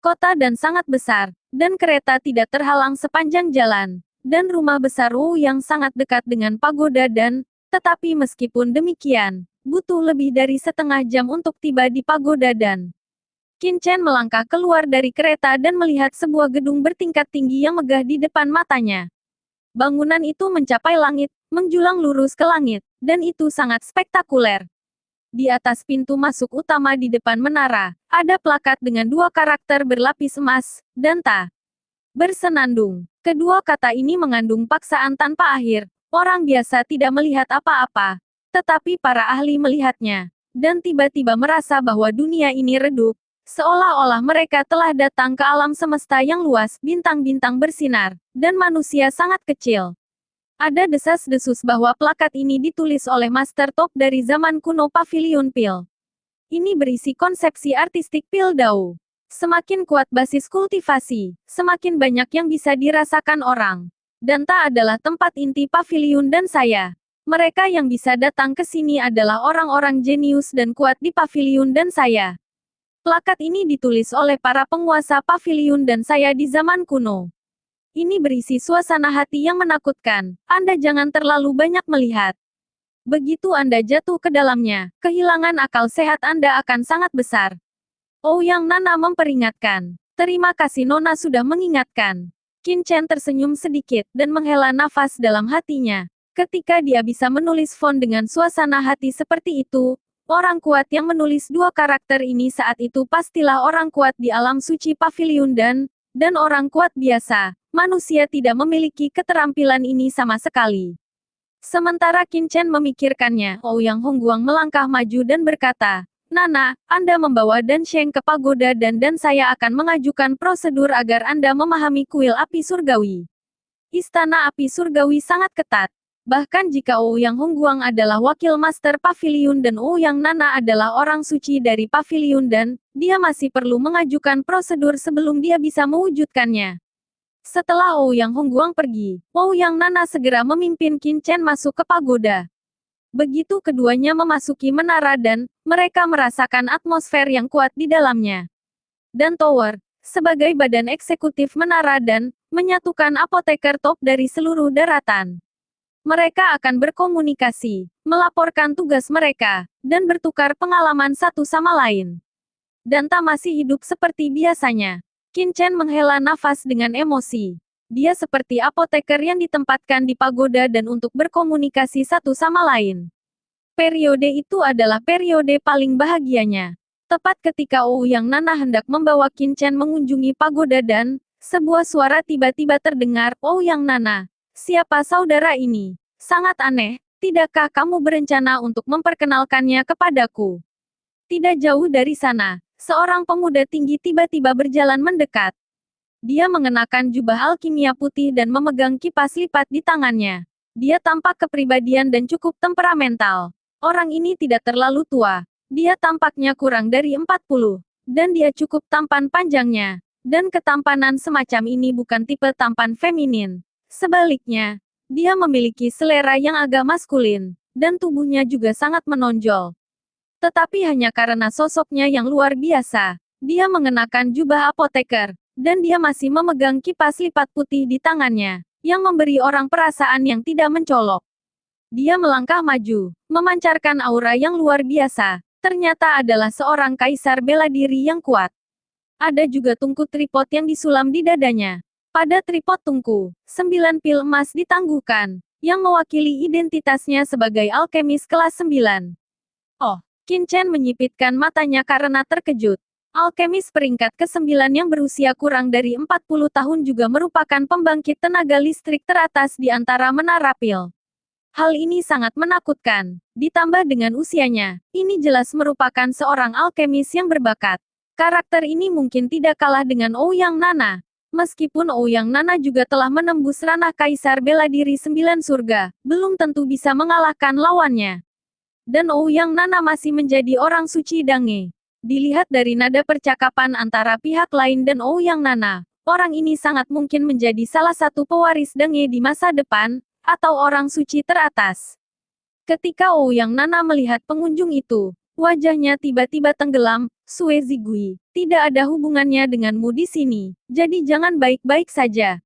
Kota dan sangat besar, dan kereta tidak terhalang sepanjang jalan, dan rumah besar Wu yang sangat dekat dengan pagoda dan, tetapi meskipun demikian, butuh lebih dari setengah jam untuk tiba di pagoda dan. Qin Chen melangkah keluar dari kereta dan melihat sebuah gedung bertingkat tinggi yang megah di depan matanya. Bangunan itu mencapai langit, menjulang lurus ke langit, dan itu sangat spektakuler. Di atas pintu masuk utama di depan menara, ada plakat dengan dua karakter berlapis emas, Danta. Bersenandung. Kedua kata ini mengandung paksaan tanpa akhir. Orang biasa tidak melihat apa-apa. Tetapi para ahli melihatnya. dan tiba-tiba merasa bahwa dunia ini redup, seolah-olah mereka telah datang ke alam semesta yang luas, bintang-bintang bersinar, dan manusia sangat kecil. Ada desas-desus bahwa plakat ini ditulis oleh master top dari zaman kuno Pavilion Pil. Ini berisi konsepsi artistik Pil Dao. Semakin kuat basis kultivasi, semakin banyak yang bisa dirasakan orang. Dan tak adalah tempat inti pavilion dan saya. Mereka yang bisa datang ke sini adalah orang-orang jenius dan kuat di pavilion dan saya. Plakat ini ditulis oleh para penguasa pavilion dan saya di zaman kuno. Ini berisi suasana hati yang menakutkan. Anda jangan terlalu banyak melihat. Begitu Anda jatuh ke dalamnya, kehilangan akal sehat Anda akan sangat besar. Ouyang Nana memperingatkan. Terima kasih Nona sudah mengingatkan. Qin Chen tersenyum sedikit dan menghela nafas dalam hatinya. Ketika dia bisa menulis font dengan suasana hati seperti itu, orang kuat yang menulis dua karakter ini saat itu pastilah orang kuat di alam suci pavilion dan orang kuat biasa. Manusia tidak memiliki keterampilan ini sama sekali. Sementara Qin Chen memikirkannya, Ouyang Hongguang melangkah maju dan berkata, Nana, Anda membawa Dan Sheng ke pagoda dan saya akan mengajukan prosedur agar Anda memahami kuil api surgawi. Istana api surgawi sangat ketat. Bahkan jika Ouyang Hongguang adalah wakil master pavilion dan Ouyang Nana adalah orang suci dari pavilion dan dia masih perlu mengajukan prosedur sebelum dia bisa mewujudkannya. Setelah Ouyang Hongguang pergi, Ouyang Nana segera memimpin Qin Chen masuk ke pagoda. Begitu keduanya memasuki menara dan mereka merasakan atmosfer yang kuat di dalamnya. Dan Tower, sebagai badan eksekutif menara dan menyatukan apoteker top dari seluruh daratan. Mereka akan berkomunikasi, melaporkan tugas mereka, dan bertukar pengalaman satu sama lain. Dan tak masih hidup seperti biasanya. Qin Chen menghela nafas dengan emosi. Dia seperti apoteker yang ditempatkan di pagoda dan untuk berkomunikasi satu sama lain. Periode itu adalah periode paling bahagianya. Tepat ketika Ouyang Nana hendak membawa Qin Chen mengunjungi pagoda dan sebuah suara tiba-tiba terdengar, Ouyang Nana, siapa saudara ini? Sangat aneh, tidakkah kamu berencana untuk memperkenalkannya kepadaku? Tidak jauh dari sana. Seorang pemuda tinggi tiba-tiba berjalan mendekat. Dia mengenakan jubah alkimia putih dan memegang kipas lipat di tangannya. Dia tampak kepribadian dan cukup temperamental. Orang ini tidak terlalu tua. Dia tampaknya kurang dari 40. Dan dia cukup tampan panjangnya. Dan ketampanan semacam ini bukan tipe tampan feminin. Sebaliknya, dia memiliki selera yang agak maskulin. Dan tubuhnya juga sangat menonjol. Tetapi hanya karena sosoknya yang luar biasa, dia mengenakan jubah apoteker, dan dia masih memegang kipas lipat putih di tangannya, yang memberi orang perasaan yang tidak mencolok. Dia melangkah maju, memancarkan aura yang luar biasa, ternyata adalah seorang kaisar bela diri yang kuat. Ada juga tungku tripod yang disulam di dadanya. Pada tripod tungku, 9 pil emas ditangguhkan, yang mewakili identitasnya sebagai alkemis kelas 9. Oh! Qin Chen menyipitkan matanya karena terkejut. Alkemis peringkat ke-9 yang berusia kurang dari 40 tahun juga merupakan pembangkit tenaga listrik teratas di antara menara pil. Hal ini sangat menakutkan. Ditambah dengan usianya, ini jelas merupakan seorang alkemis yang berbakat. Karakter ini mungkin tidak kalah dengan Ouyang Nana. Meskipun Ouyang Nana juga telah menembus ranah kaisar bela diri 9 surga, belum tentu bisa mengalahkan lawannya. Dan Ouyang Nana masih menjadi orang suci Dange. Dilihat dari nada percakapan antara pihak lain dan Ouyang Nana, orang ini sangat mungkin menjadi salah satu pewaris Dange di masa depan, atau orang suci teratas. Ketika Ouyang Nana melihat pengunjung itu, wajahnya tiba-tiba tenggelam. Sue Zigui, tidak ada hubungannya denganmu di sini, jadi jangan baik-baik saja.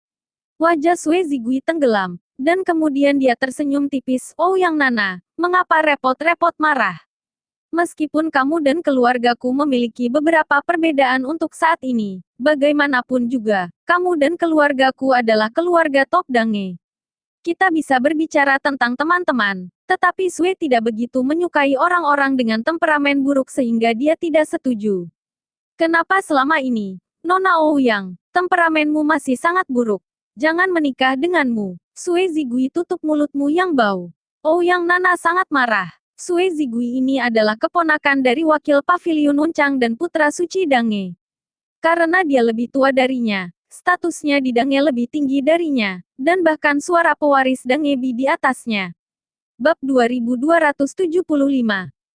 Wajah Sue Zigui tenggelam. Dan kemudian dia tersenyum tipis, Ouyang Nana, mengapa repot-repot marah? Meskipun kamu dan keluargaku memiliki beberapa perbedaan untuk saat ini, bagaimanapun juga, kamu dan keluargaku adalah keluarga top Dange. Kita bisa berbicara tentang teman-teman, tetapi Sue tidak begitu menyukai orang-orang dengan temperamen buruk sehingga dia tidak setuju. Kenapa selama ini, Nona Ouyang, temperamenmu masih sangat buruk? Jangan menikah denganmu. Sue Zigui tutup mulutmu yang bau. Ouyang Nana sangat marah. Sue Zigui ini adalah keponakan dari wakil paviliun Wuncang dan putra suci Dange. Karena dia lebih tua darinya, statusnya di Dange lebih tinggi darinya, dan bahkan suara pewaris Dange Bi di atasnya. Bab 2275.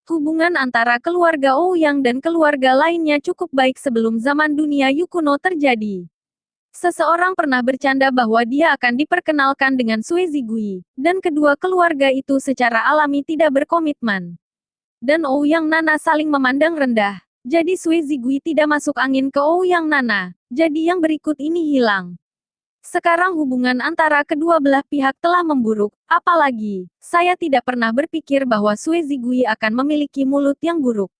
Hubungan antara keluarga Ouyang dan keluarga lainnya cukup baik sebelum zaman dunia Yu kuno terjadi. Seseorang pernah bercanda bahwa dia akan diperkenalkan dengan Sue Zigui, dan kedua keluarga itu secara alami tidak berkomitmen. Dan Ouyang Nana saling memandang rendah. Jadi Sue Zigui tidak masuk angin ke Ouyang Nana, jadi yang berikut ini hilang. Sekarang hubungan antara kedua belah pihak telah memburuk, apalagi, saya tidak pernah berpikir bahwa Sue Zigui akan memiliki mulut yang buruk.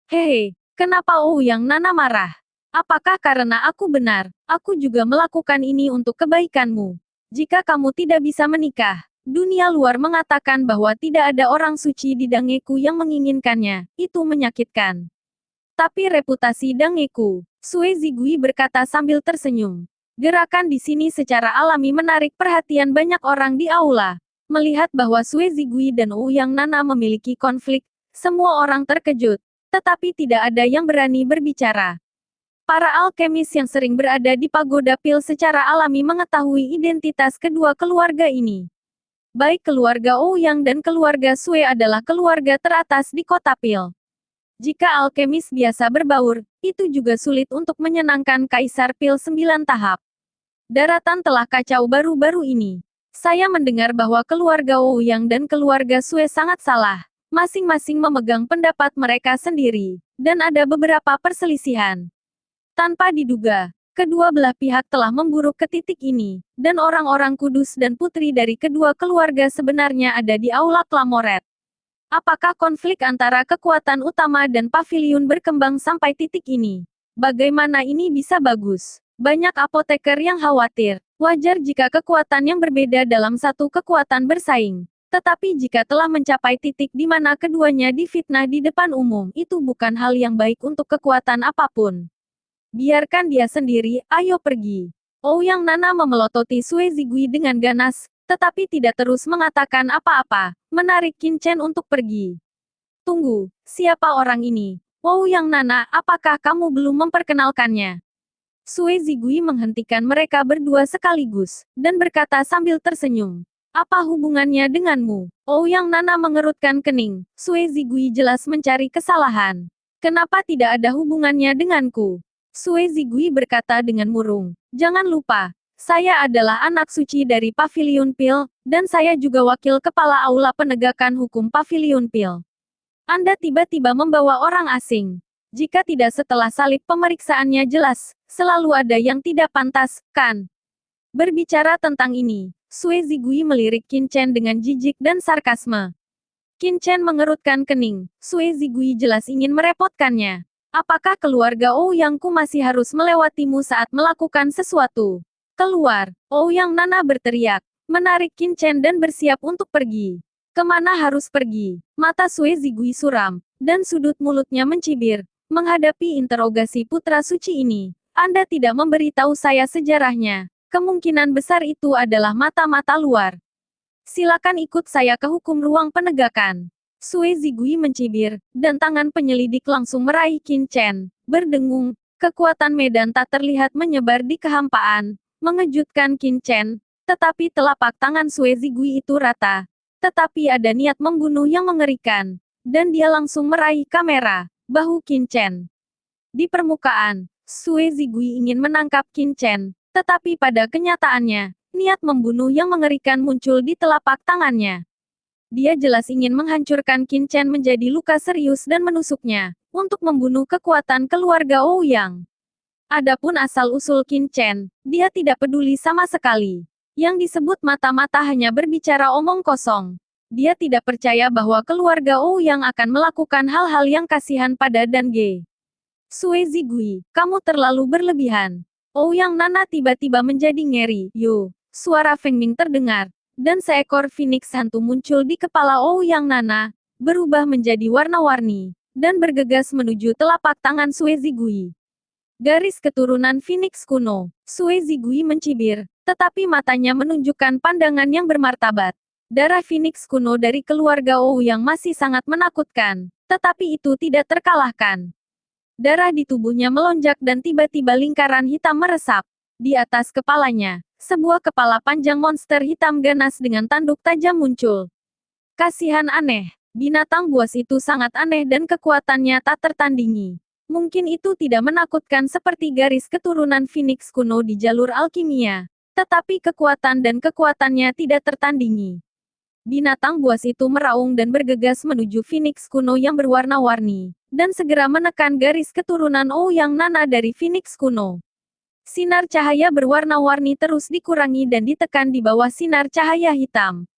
Hehe, kenapa Ouyang Nana marah? Apakah karena aku benar? Aku juga melakukan ini untuk kebaikanmu. Jika kamu tidak bisa menikah, dunia luar mengatakan bahwa tidak ada orang suci di Dangeku yang menginginkannya, itu menyakitkan. Tapi reputasi Dangeku, Sue Zigui berkata sambil tersenyum. Gerakan di sini secara alami menarik perhatian banyak orang di aula. Melihat bahwa Sue Zigui dan Ouyang Nana memiliki konflik, semua orang terkejut, tetapi tidak ada yang berani berbicara. Para alkemis yang sering berada di pagoda pil secara alami mengetahui identitas kedua keluarga ini. Baik keluarga Ouyang dan keluarga Sue adalah keluarga teratas di kota pil. Jika alkemis biasa berbaur, itu juga sulit untuk menyenangkan Kaisar Pil 9 tahap. Daratan telah kacau baru-baru ini. Saya mendengar bahwa keluarga Ouyang dan keluarga Sue sangat salah. Masing-masing memegang pendapat mereka sendiri, dan ada beberapa perselisihan. Tanpa diduga, kedua belah pihak telah memburuk ke titik ini, dan orang-orang kudus dan putri dari kedua keluarga sebenarnya ada di aula Klamoret. Apakah konflik antara kekuatan utama dan paviliun berkembang sampai titik ini? Bagaimana ini bisa bagus? Banyak apoteker yang khawatir. Wajar jika kekuatan yang berbeda dalam satu kekuatan bersaing. Tetapi jika telah mencapai titik di mana keduanya difitnah di depan umum, itu bukan hal yang baik untuk kekuatan apapun. Biarkan dia sendiri, ayo pergi. Ouyang Nana memelototi Sue Zigui dengan ganas, tetapi tidak terus mengatakan apa-apa, menarik Qin Chen untuk pergi. Tunggu, siapa orang ini? Ouyang Nana, apakah kamu belum memperkenalkannya? Sue Zigui menghentikan mereka berdua sekaligus, dan berkata sambil tersenyum. Apa hubungannya denganmu? Ouyang Nana mengerutkan kening, Sue Zigui jelas mencari kesalahan. Kenapa tidak ada hubungannya denganku? Sue Zigui berkata dengan murung, jangan lupa, saya adalah anak suci dari Paviliun Pil, dan saya juga wakil kepala aula penegakan hukum Paviliun Pil. Anda tiba-tiba membawa orang asing. Jika tidak setelah salib pemeriksaannya jelas, selalu ada yang tidak pantas, kan? Berbicara tentang ini, Sue Zigui melirik Qin Chen dengan jijik dan sarkasme. Qin Chen mengerutkan kening, Sue Zigui jelas ingin merepotkannya. Apakah keluarga Ouyangku masih harus melewatimu saat melakukan sesuatu? Keluar! Ouyang Nana berteriak, menarik Qin Chen dan bersiap untuk pergi. Kemana harus pergi? Mata Sue Zigui suram, dan sudut mulutnya mencibir. Menghadapi interogasi putra suci ini, Anda tidak memberitahu saya sejarahnya. Kemungkinan besar itu adalah mata-mata luar. Silakan ikut saya ke hukum ruang penegakan. Sue Zigui mencibir, dan tangan penyelidik langsung meraih Qin Chen. Berdengung, kekuatan medan tak terlihat menyebar di kehampaan, mengejutkan Qin Chen, tetapi telapak tangan Sue Zigui itu rata. Tetapi ada niat membunuh yang mengerikan, dan dia langsung meraih kamera, bahu Qin Chen. Di permukaan, Sue Zigui ingin menangkap Qin Chen, tetapi pada kenyataannya, niat membunuh yang mengerikan muncul di telapak tangannya. Dia jelas ingin menghancurkan Qin Chen menjadi luka serius dan menusuknya, untuk membunuh kekuatan keluarga Ouyang. Adapun asal-usul Qin Chen, dia tidak peduli sama sekali. Yang disebut mata-mata hanya berbicara omong kosong. Dia tidak percaya bahwa keluarga Ouyang akan melakukan hal-hal yang kasihan pada Dange. Sue Zigui, kamu terlalu berlebihan. Ouyang Nana tiba-tiba menjadi ngeri. Yo, suara Feng Ming terdengar. Dan seekor phoenix hantu muncul di kepala Ouyang Nana, berubah menjadi warna-warni, dan bergegas menuju telapak tangan Sue Zigui. Garis keturunan phoenix kuno, Sue Zigui mencibir, tetapi matanya menunjukkan pandangan yang bermartabat. Darah Phoenix kuno dari keluarga Ouyang masih sangat menakutkan, tetapi itu tidak terkalahkan. Darah di tubuhnya melonjak dan tiba-tiba lingkaran hitam meresap. Di atas kepalanya, sebuah kepala panjang monster hitam ganas dengan tanduk tajam muncul. Kasihan aneh, binatang buas itu sangat aneh dan kekuatannya tak tertandingi. Mungkin itu tidak menakutkan seperti garis keturunan Phoenix kuno di jalur alkimia, tetapi kekuatan dan kekuatannya tidak tertandingi. Binatang buas itu meraung dan bergegas menuju Phoenix kuno yang berwarna-warni, dan segera menekan garis keturunan Ouyang Nana dari Phoenix kuno. Sinar cahaya berwarna-warni terus dikurangi dan ditekan di bawah sinar cahaya hitam.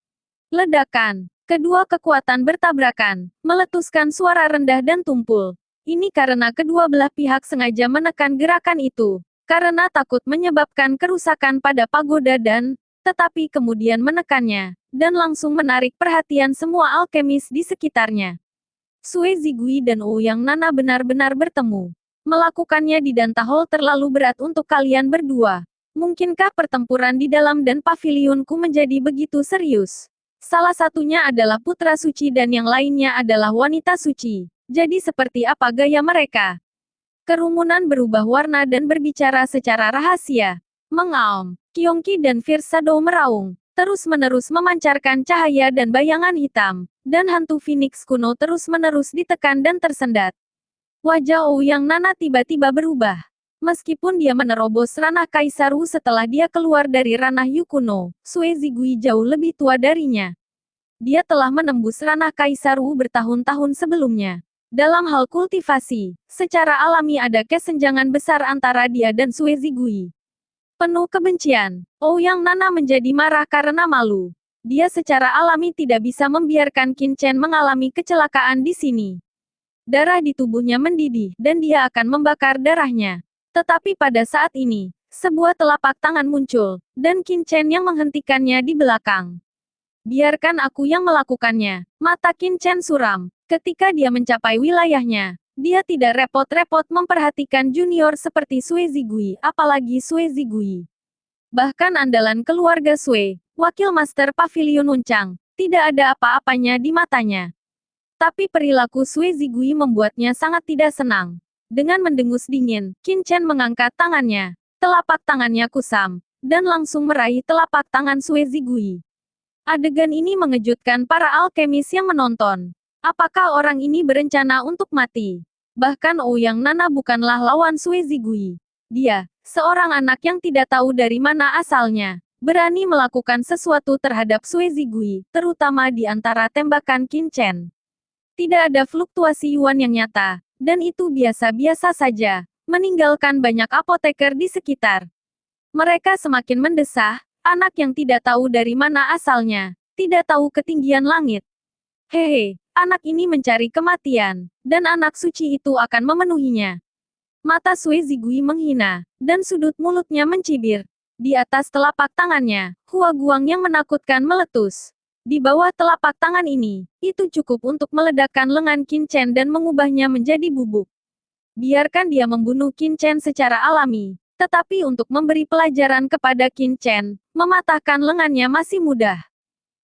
Ledakan. Kedua kekuatan bertabrakan, meletuskan suara rendah dan tumpul. Ini karena kedua belah pihak sengaja menekan gerakan itu, karena takut menyebabkan kerusakan pada pagoda dan, tetapi kemudian menekannya, dan langsung menarik perhatian semua alkemis di sekitarnya. Sue Zigui dan Ouyang Nana benar-benar bertemu. Melakukannya di Danta Hall terlalu berat untuk kalian berdua. Mungkinkah pertempuran di dalam dan pavilionku menjadi begitu serius? Salah satunya adalah putra suci dan yang lainnya adalah wanita suci. Jadi seperti apa gaya mereka? Kerumunan berubah warna dan berbicara secara rahasia. Mengaum, Kyongki dan Fierce Shadow meraung, terus-menerus memancarkan cahaya dan bayangan hitam, dan hantu Phoenix kuno terus-menerus ditekan dan tersendat. Wajah Ouyang Nana tiba-tiba berubah. Meskipun dia menerobos ranah Kaisar Wu setelah dia keluar dari ranah Yu kuno, Sue Zigui jauh lebih tua darinya. Dia telah menembus ranah Kaisar Wu bertahun-tahun sebelumnya. Dalam hal kultivasi, secara alami ada kesenjangan besar antara dia dan Sue Zigui. Penuh kebencian, Ouyang Nana menjadi marah karena malu. Dia secara alami tidak bisa membiarkan Qin Chen mengalami kecelakaan di sini. Darah di tubuhnya mendidih, dan dia akan membakar darahnya. Tetapi pada saat ini, sebuah telapak tangan muncul, dan Qin Chen yang menghentikannya di belakang. Biarkan aku yang melakukannya. Mata Qin Chen suram. Ketika dia mencapai wilayahnya, dia tidak repot-repot memperhatikan junior seperti Sue Zigui, apalagi Sue Zigui. Bahkan andalan keluarga Sue, wakil master pavilion Uncang, tidak ada apa-apanya di matanya. Tapi perilaku Sue Zigui membuatnya sangat tidak senang. Dengan mendengus dingin, Qin Chen mengangkat tangannya. Telapak tangannya kusam, dan langsung meraih telapak tangan Sue Zigui. Adegan ini mengejutkan para alkemis yang menonton. Apakah orang ini berencana untuk mati? Bahkan Ouyang Nana bukanlah lawan Sue Zigui. Dia, seorang anak yang tidak tahu dari mana asalnya, berani melakukan sesuatu terhadap Sue Zigui, terutama di antara tembakan Qin Chen. Tidak ada fluktuasi yuan yang nyata, dan itu biasa-biasa saja, meninggalkan banyak apoteker di sekitar. Mereka semakin mendesah, anak yang tidak tahu dari mana asalnya, tidak tahu ketinggian langit. Hehe, anak ini mencari kematian, dan anak suci itu akan memenuhinya. Mata Sue Zigui menghina, dan sudut mulutnya mencibir. Di atas telapak tangannya, Hua Guang yang menakutkan meletus. Di bawah telapak tangan ini, itu cukup untuk meledakkan lengan Qin Chen dan mengubahnya menjadi bubuk. Biarkan dia membunuh Qin Chen secara alami, tetapi untuk memberi pelajaran kepada Qin Chen, mematahkan lengannya masih mudah.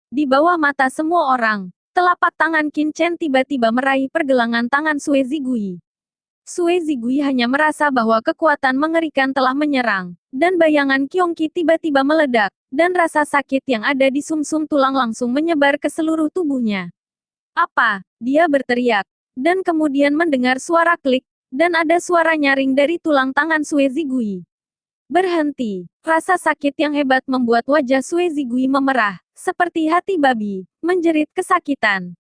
Di bawah mata semua orang, telapak tangan Qin Chen tiba-tiba meraih pergelangan tangan Sue Zigui. Sue Zigui hanya merasa bahwa kekuatan mengerikan telah menyerang, dan bayangan Kyongki tiba-tiba meledak, dan rasa sakit yang ada di sumsum tulang langsung menyebar ke seluruh tubuhnya. Apa? Dia berteriak, dan kemudian mendengar suara klik, dan ada suara nyaring dari tulang tangan Sue Zigui. Berhenti. Rasa sakit yang hebat membuat wajah Sue Zigui memerah, seperti hati babi, menjerit kesakitan.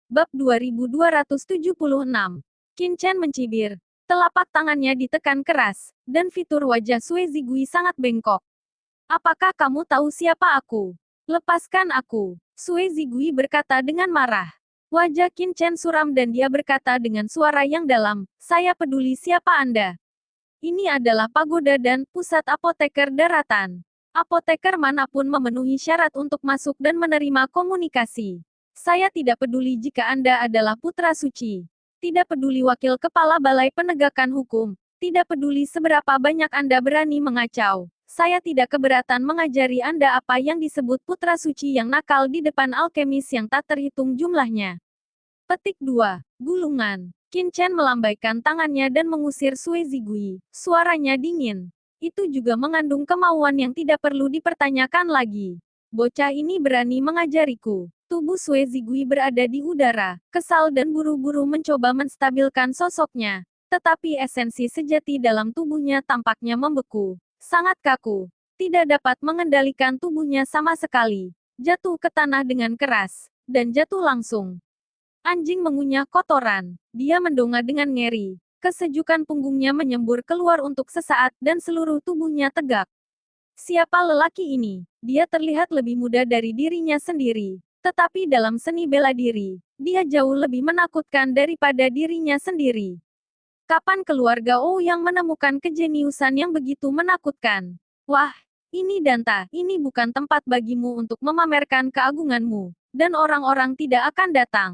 Bab 2276. Qin Chen mencibir. Telapak tangannya ditekan keras, dan fitur wajah Sue Zigui sangat bengkok. Apakah kamu tahu siapa aku? Lepaskan aku. Sue Zigui berkata dengan marah. Wajah Qin Chen suram dan dia berkata dengan suara yang dalam, saya peduli siapa Anda. Ini adalah pagoda dan pusat apoteker daratan. Apoteker manapun memenuhi syarat untuk masuk dan menerima komunikasi. Saya tidak peduli jika Anda adalah putra suci. Tidak peduli wakil kepala balai penegakan hukum. Tidak peduli seberapa banyak Anda berani mengacau. Saya tidak keberatan mengajari Anda apa yang disebut putra suci yang nakal di depan alkemis yang tak terhitung jumlahnya. Petik 2. Gulungan. Qin Chen melambaikan tangannya dan mengusir Sue Zigui. Suaranya dingin. Itu juga mengandung kemauan yang tidak perlu dipertanyakan lagi. Bocah ini berani mengajariku. Tubuh Sue Zigui berada di udara, kesal dan buru-buru mencoba menstabilkan sosoknya. Tetapi esensi sejati dalam tubuhnya tampaknya membeku. Sangat kaku. Tidak dapat mengendalikan tubuhnya sama sekali. Jatuh ke tanah dengan keras. Dan jatuh langsung. Anjing mengunyah kotoran. Dia mendongak dengan ngeri. Kesejukan punggungnya menyembur keluar untuk sesaat dan seluruh tubuhnya tegak. Siapa lelaki ini? Dia terlihat lebih muda dari dirinya sendiri. Tetapi dalam seni bela diri, dia jauh lebih menakutkan daripada dirinya sendiri. Kapan keluarga Ouyang menemukan kejeniusan yang begitu menakutkan? Wah, ini Danta, ini bukan tempat bagimu untuk memamerkan keagunganmu. Dan orang-orang tidak akan datang.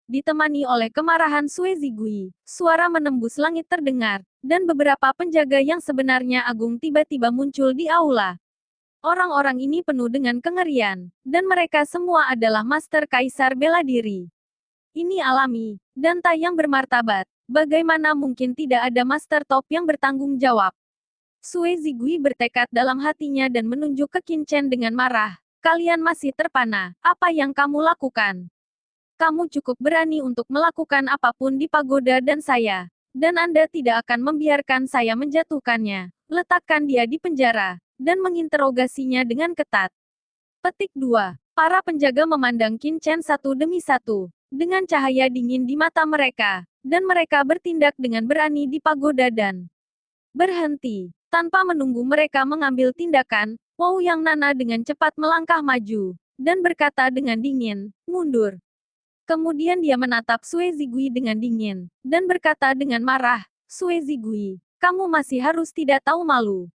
Ditemani oleh kemarahan Sue Zigui, suara menembus langit terdengar, dan beberapa penjaga yang sebenarnya agung tiba-tiba muncul di aula. Orang-orang ini penuh dengan kengerian, dan mereka semua adalah master kaisar bela diri. Ini alami, dan tak yang bermartabat. Bagaimana mungkin tidak ada master top yang bertanggung jawab? Sue Zigui bertekad dalam hatinya dan menunjuk ke Qin Chen dengan marah. Kalian masih terpana, apa yang kamu lakukan? Kamu cukup berani untuk melakukan apapun di pagoda dan saya. Dan Anda tidak akan membiarkan saya menjatuhkannya. Letakkan dia di penjara. Dan menginterogasinya dengan ketat. Petik 2. Para penjaga memandang Qin Chen satu demi satu. Dengan cahaya dingin di mata mereka. Dan mereka bertindak dengan berani di pagoda dan berhenti. Tanpa menunggu mereka mengambil tindakan, Ouyang Nana dengan cepat melangkah maju. Dan berkata dengan dingin, mundur. Kemudian dia menatap Sue Zigui dengan dingin, dan berkata dengan marah, Sue Zigui, kamu masih harus tidak tahu malu.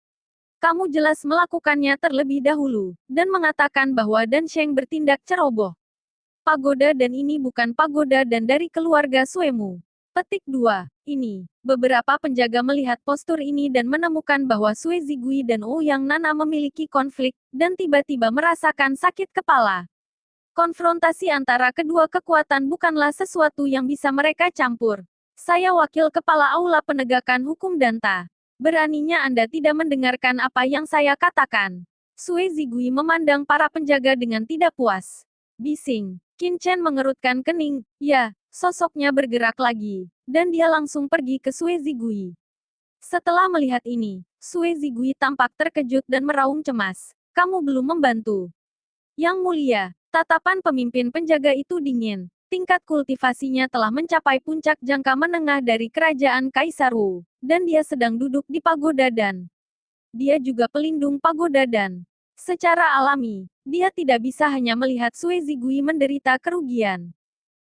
Kamu jelas melakukannya terlebih dahulu, dan mengatakan bahwa Dan Sheng bertindak ceroboh. Pagoda dan ini bukan pagoda dan dari keluarga Suemu. Petik 2. Ini, beberapa penjaga melihat postur ini dan menemukan bahwa Sue Zigui dan Ouyang Nana memiliki konflik, dan tiba-tiba merasakan sakit kepala. Konfrontasi antara kedua kekuatan bukanlah sesuatu yang bisa mereka campur. Saya wakil kepala Aula Penegakan Hukum Danta. Beraninya Anda tidak mendengarkan apa yang saya katakan. Sue Zigui memandang para penjaga dengan tidak puas. Bising. Qin Chen mengerutkan kening. Ya, sosoknya bergerak lagi. Dan dia langsung pergi ke Sue Zigui. Setelah melihat ini, Sue Zigui tampak terkejut dan meraung cemas. Kamu belum membantu. Yang mulia. Tatapan pemimpin penjaga itu dingin. Tingkat kultivasinya telah mencapai puncak jangka menengah dari kerajaan Kaisar Wu, dan dia sedang duduk di pagoda dan dia juga pelindung pagoda dan secara alami, dia tidak bisa hanya melihat Sue Zigui menderita kerugian.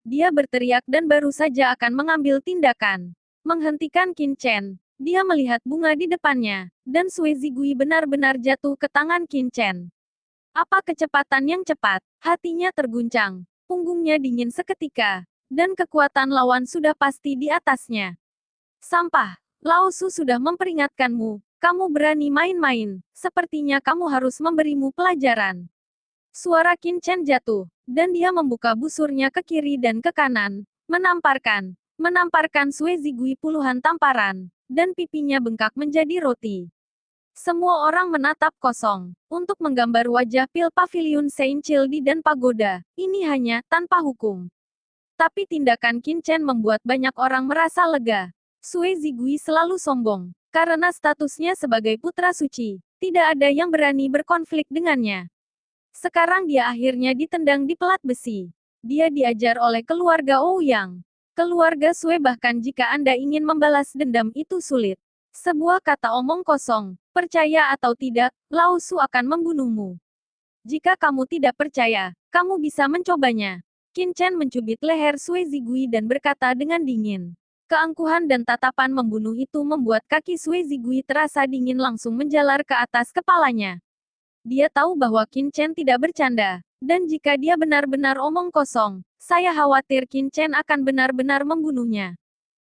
Dia berteriak dan baru saja akan mengambil tindakan. Menghentikan Qin Chen. Dia melihat bunga di depannya, dan Sue Zigui benar-benar jatuh ke tangan Qin Chen. Apa kecepatan yang cepat? Hatinya terguncang. Punggungnya dingin seketika. Dan kekuatan lawan sudah pasti di atasnya. Sampah. Lao Su sudah memperingatkanmu. Kamu berani main-main. Sepertinya kamu harus memberimu pelajaran. Suara Qin Chen jatuh. Dan dia membuka busurnya ke kiri dan ke kanan. Menamparkan Sue Zigui puluhan tamparan. Dan pipinya bengkak menjadi roti. Semua orang menatap kosong. Untuk menggambar wajah Pil Pavilion Saint Childi dan Pagoda, ini hanya tanpa hukum. Tapi tindakan Qin Chen membuat banyak orang merasa lega. Sue Zigui selalu sombong. Karena statusnya sebagai putra suci, tidak ada yang berani berkonflik dengannya. Sekarang dia akhirnya ditendang di pelat besi. Dia diajar oleh keluarga Ouyang. Keluarga Sue bahkan jika Anda ingin membalas dendam itu sulit. Sebuah kata omong kosong. Percaya atau tidak, Lao Su akan membunuhmu. Jika kamu tidak percaya, kamu bisa mencobanya. Qin Chen mencubit leher Sue Zigui dan berkata dengan dingin. Keangkuhan dan tatapan membunuh itu membuat kaki Sue Zigui terasa dingin langsung menjalar ke atas kepalanya. Dia tahu bahwa Qin Chen tidak bercanda. Dan jika dia benar-benar omong kosong, saya khawatir Qin Chen akan benar-benar membunuhnya.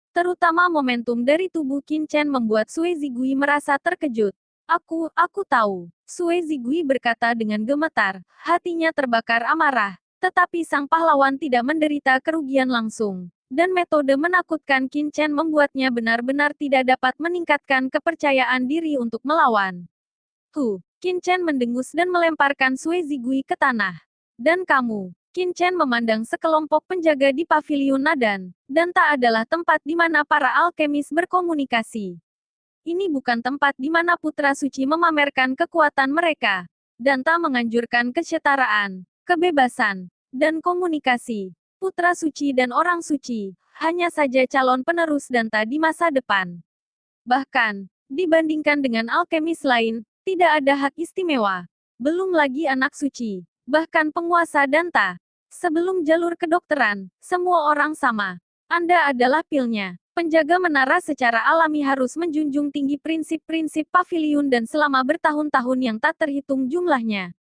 Terutama momentum dari tubuh Qin Chen membuat Sue Zigui merasa terkejut. Aku tahu. Sue Zigui berkata dengan gemetar, hatinya terbakar amarah. Tetapi sang pahlawan tidak menderita kerugian langsung. Dan metode menakutkan Qin Chen membuatnya benar-benar tidak dapat meningkatkan kepercayaan diri untuk melawan. Qin Chen mendengus dan melemparkan Sue Zigui ke tanah. Dan kamu, Qin Chen memandang sekelompok penjaga di paviliun Nadan, dan tak adalah tempat di mana para alkemis berkomunikasi. Ini bukan tempat di mana putra suci memamerkan kekuatan mereka. Danta menganjurkan kesetaraan, kebebasan, dan komunikasi. Putra suci dan orang suci, hanya saja calon penerus Danta di masa depan. Bahkan, dibandingkan dengan alkemis lain, tidak ada hak istimewa. Belum lagi anak suci, bahkan penguasa Danta. Sebelum jalur kedokteran, semua orang sama. Anda adalah pilnya. Penjaga menara secara alami harus menjunjung tinggi prinsip-prinsip paviliun dan selama bertahun-tahun yang tak terhitung jumlahnya.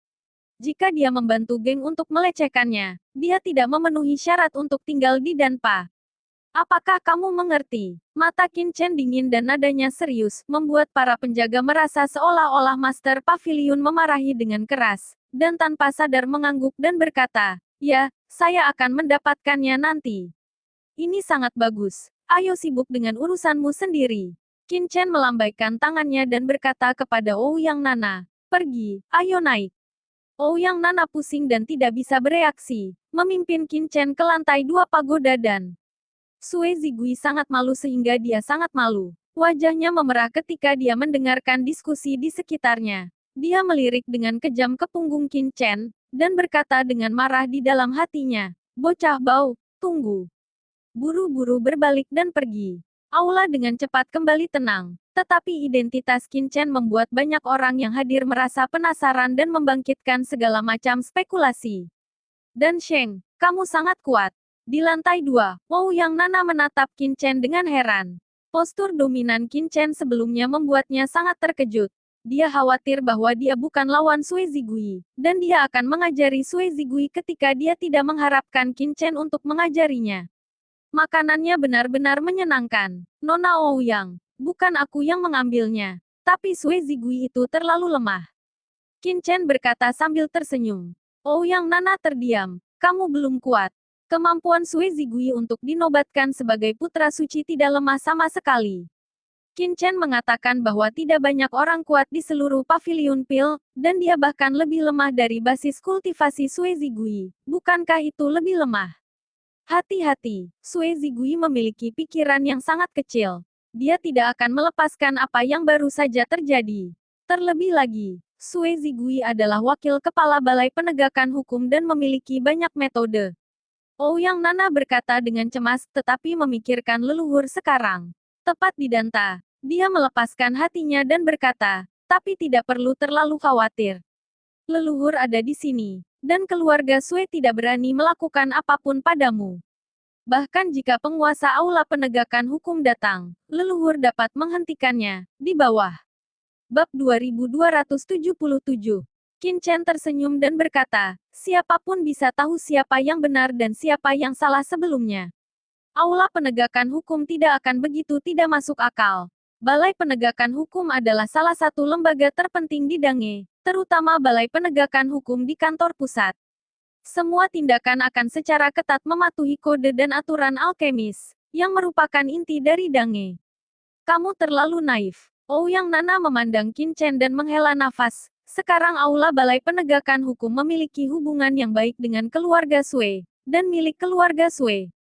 Jika dia membantu geng untuk melecehkannya, dia tidak memenuhi syarat untuk tinggal di Danpa. Apakah kamu mengerti? Mata Qin Chen dingin dan nadanya serius, membuat para penjaga merasa seolah-olah Master Paviliun memarahi dengan keras, dan tanpa sadar mengangguk dan berkata, ya, saya akan mendapatkannya nanti. Ini sangat bagus. Ayo sibuk dengan urusanmu sendiri. Qin Chen melambaikan tangannya dan berkata kepada Ouyang Nana, pergi, ayo naik. Ouyang Nana pusing dan tidak bisa bereaksi, memimpin Qin Chen ke lantai 2 pagoda dan Sue Zigui sangat malu sehingga dia sangat malu. Wajahnya memerah ketika dia mendengarkan diskusi di sekitarnya. Dia melirik dengan kejam ke punggung Qin Chen, dan berkata dengan marah di dalam hatinya, bocah bau, tunggu. Buru-buru berbalik dan pergi. Aula dengan cepat kembali tenang. Tetapi identitas Qin Chen membuat banyak orang yang hadir merasa penasaran dan membangkitkan segala macam spekulasi. Dan Sheng, kamu sangat kuat. Di lantai 2, Ouyang Nana menatap Qin Chen dengan heran. Postur dominan Qin Chen sebelumnya membuatnya sangat terkejut. Dia khawatir bahwa dia bukan lawan Sue Zigui, dan dia akan mengajari Sue Zigui ketika dia tidak mengharapkan Qin Chen untuk mengajarinya. Makanannya benar-benar menyenangkan. Nona Ouyang, bukan aku yang mengambilnya. Tapi Sue Zigui itu terlalu lemah. Qin Chen berkata sambil tersenyum. Ouyang Nana terdiam. Kamu belum kuat. Kemampuan Sue Zigui untuk dinobatkan sebagai putra suci tidak lemah sama sekali. Qin Chen mengatakan bahwa tidak banyak orang kuat di seluruh paviliun pil, dan dia bahkan lebih lemah dari basis kultivasi Sue Zigui. Bukankah itu lebih lemah? Hati-hati, Sue Zigui memiliki pikiran yang sangat kecil. Dia tidak akan melepaskan apa yang baru saja terjadi. Terlebih lagi, Sue Zigui adalah wakil kepala Balai Penegakan Hukum dan memiliki banyak metode. Ouyang Nana berkata dengan cemas tetapi memikirkan leluhur sekarang. Tepat di Danta, dia melepaskan hatinya dan berkata, tapi tidak perlu terlalu khawatir. Leluhur ada di sini, dan keluarga Sue tidak berani melakukan apapun padamu. Bahkan jika penguasa aula penegakan hukum datang, leluhur dapat menghentikannya. Di bawah. Bab 2277. Qin Chen tersenyum dan berkata, siapapun bisa tahu siapa yang benar dan siapa yang salah sebelumnya. Aula penegakan hukum tidak akan begitu tidak masuk akal. Balai Penegakan Hukum adalah salah satu lembaga terpenting di Dange, terutama Balai Penegakan Hukum di kantor pusat. Semua tindakan akan secara ketat mematuhi kode dan aturan alkemis, yang merupakan inti dari Dange. Kamu terlalu naif. Ouyang Nana memandang Qin Chen dan menghela nafas. Sekarang Aula Balai Penegakan Hukum memiliki hubungan yang baik dengan keluarga Sue, dan milik keluarga Sue.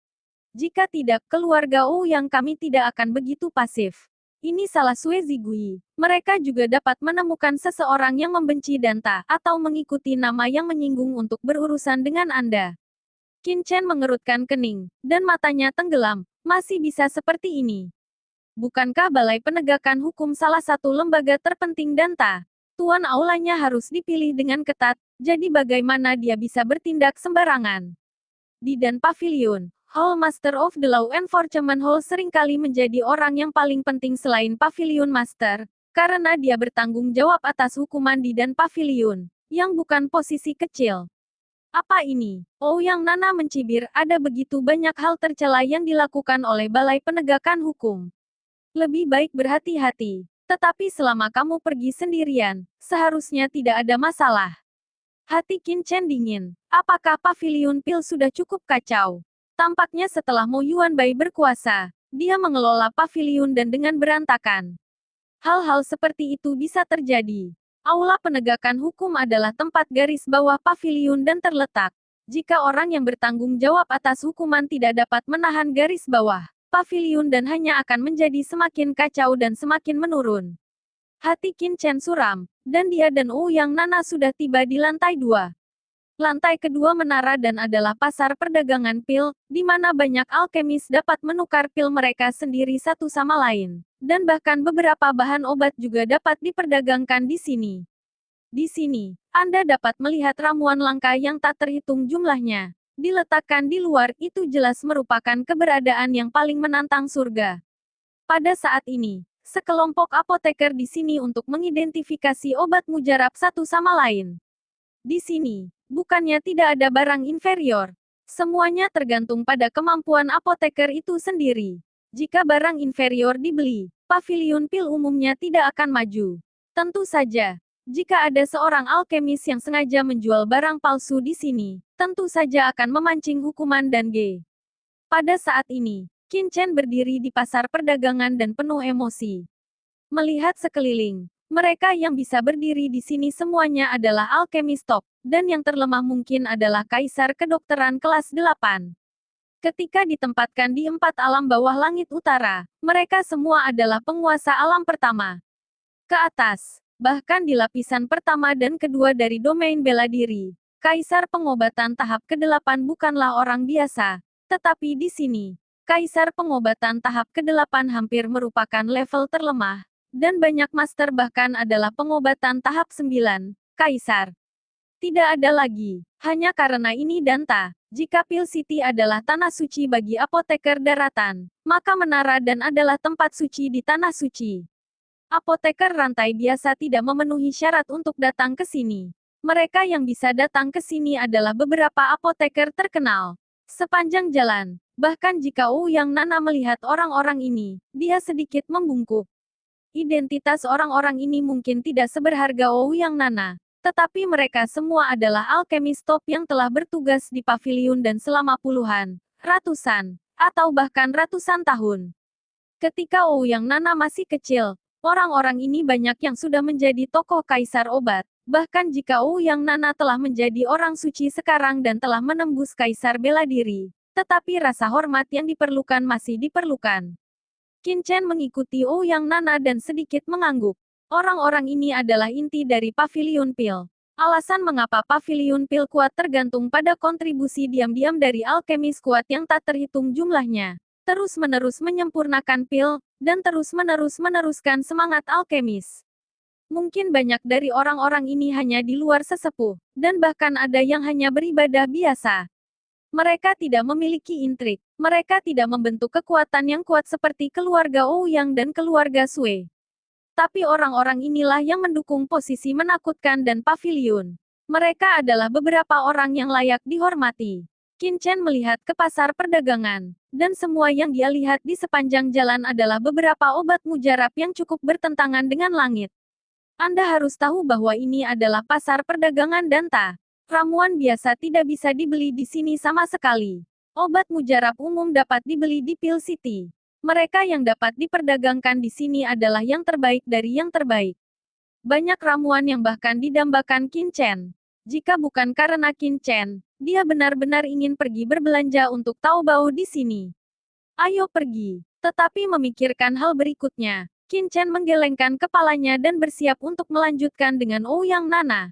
Jika tidak, keluarga Ouyang kami tidak akan begitu pasif. Ini salah Sue Zigui. Mereka juga dapat menemukan seseorang yang membenci Danta, atau mengikuti nama yang menyinggung untuk berurusan dengan Anda. Qin Chen mengerutkan kening, dan matanya tenggelam. Masih bisa seperti ini. Bukankah Balai Penegakan Hukum salah satu lembaga terpenting Danta? Tuan aulanya harus dipilih dengan ketat, jadi bagaimana dia bisa bertindak sembarangan? Di Dan Pavilion, Hall Master of the Law Enforcement Hall seringkali menjadi orang yang paling penting selain Pavilion Master, karena dia bertanggung jawab atas hukuman di Dan Pavilion, yang bukan posisi kecil. Apa ini? Ouyang Nana mencibir, ada begitu banyak hal tercela yang dilakukan oleh Balai Penegakan Hukum. Lebih baik berhati-hati. Tetapi selama kamu pergi sendirian, seharusnya tidak ada masalah. Hati Qin Chen dingin. Apakah paviliun pil sudah cukup kacau? Tampaknya setelah Mo Yuanbai berkuasa, dia mengelola paviliun dan dengan berantakan. Hal-hal seperti itu bisa terjadi. Aula penegakan hukum adalah tempat garis bawah paviliun dan terletak. Jika orang yang bertanggung jawab atas hukuman tidak dapat menahan garis bawah paviliun dan hanya akan menjadi semakin kacau dan semakin menurun. Hati Qin Chen suram, dan dia dan Ouyang Nana sudah tiba di lantai 2. Lantai kedua menara dan adalah pasar perdagangan pil, di mana banyak alkemis dapat menukar pil mereka sendiri satu sama lain. Dan bahkan beberapa bahan obat juga dapat diperdagangkan di sini. Di sini, Anda dapat melihat ramuan langka yang tak terhitung jumlahnya. Diletakkan di luar itu jelas merupakan keberadaan yang paling menantang surga. Pada saat ini, sekelompok apoteker di sini untuk mengidentifikasi obat mujarab satu sama lain. Di sini, bukannya tidak ada barang inferior. Semuanya tergantung pada kemampuan apoteker itu sendiri. Jika barang inferior dibeli, paviliun pil umumnya tidak akan maju. Tentu saja, jika ada seorang alkemis yang sengaja menjual barang palsu di sini, tentu saja akan memancing hukuman dan G. Pada saat ini, Qin Chen berdiri di pasar perdagangan dan penuh emosi. Melihat sekeliling, mereka yang bisa berdiri di sini semuanya adalah alkemis top, dan yang terlemah mungkin adalah kaisar kedokteran kelas 8. Ketika ditempatkan di 4 alam bawah langit utara, mereka semua adalah penguasa alam pertama. Ke atas, bahkan di lapisan pertama dan kedua dari domain bela diri, kaisar pengobatan tahap ke-8 bukanlah orang biasa, tetapi di sini, kaisar pengobatan tahap ke-8 hampir merupakan level terlemah, dan banyak master bahkan adalah pengobatan tahap 9, kaisar. Tidak ada lagi, hanya karena ini Danta. Jika Pil City adalah tanah suci bagi apoteker daratan, maka menara dan adalah tempat suci di tanah suci. Apoteker rantai biasa tidak memenuhi syarat untuk datang ke sini. Mereka yang bisa datang ke sini adalah beberapa apoteker terkenal. Sepanjang jalan, bahkan jika Ouyang Nana melihat orang-orang ini, dia sedikit membungkuk. Identitas orang-orang ini mungkin tidak seberharga Ouyang Nana, tetapi mereka semua adalah alkemis top yang telah bertugas di paviliun dan selama puluhan, ratusan, atau bahkan ratusan tahun. Ketika Ouyang Nana masih kecil, orang-orang ini banyak yang sudah menjadi tokoh kaisar obat. Bahkan jika Ouyang Nana telah menjadi orang suci sekarang dan telah menembus kaisar bela diri, tetapi rasa hormat yang diperlukan masih diperlukan. Qin Chen mengikuti Ouyang Nana dan sedikit mengangguk. Orang-orang ini adalah inti dari paviliun pil. Alasan mengapa paviliun pil kuat tergantung pada kontribusi diam-diam dari alkemis kuat yang tak terhitung jumlahnya. Terus-menerus menyempurnakan pil, dan terus-menerus meneruskan semangat alkemis. Mungkin banyak dari orang-orang ini hanya di luar sesepuh, dan bahkan ada yang hanya beribadah biasa. Mereka tidak memiliki intrik. Mereka tidak membentuk kekuatan yang kuat seperti keluarga Ouyang dan keluarga Sui. Tapi orang-orang inilah yang mendukung posisi menakutkan dan paviliun. Mereka adalah beberapa orang yang layak dihormati. Qin Chen melihat ke pasar perdagangan, dan semua yang dia lihat di sepanjang jalan adalah beberapa obat mujarab yang cukup bertentangan dengan langit. Anda harus tahu bahwa ini adalah pasar perdagangan Danta. Ramuan biasa tidak bisa dibeli di sini sama sekali. Obat mujarab umum dapat dibeli di Pil City. Mereka yang dapat diperdagangkan di sini adalah yang terbaik dari yang terbaik. Banyak ramuan yang bahkan didambakan Qin Chen. Jika bukan karena Qin Chen, dia benar-benar ingin pergi berbelanja untuk Taobao di sini. Ayo pergi. Tetapi memikirkan hal berikutnya, Qin Chen menggelengkan kepalanya dan bersiap untuk melanjutkan dengan Ouyang Nana.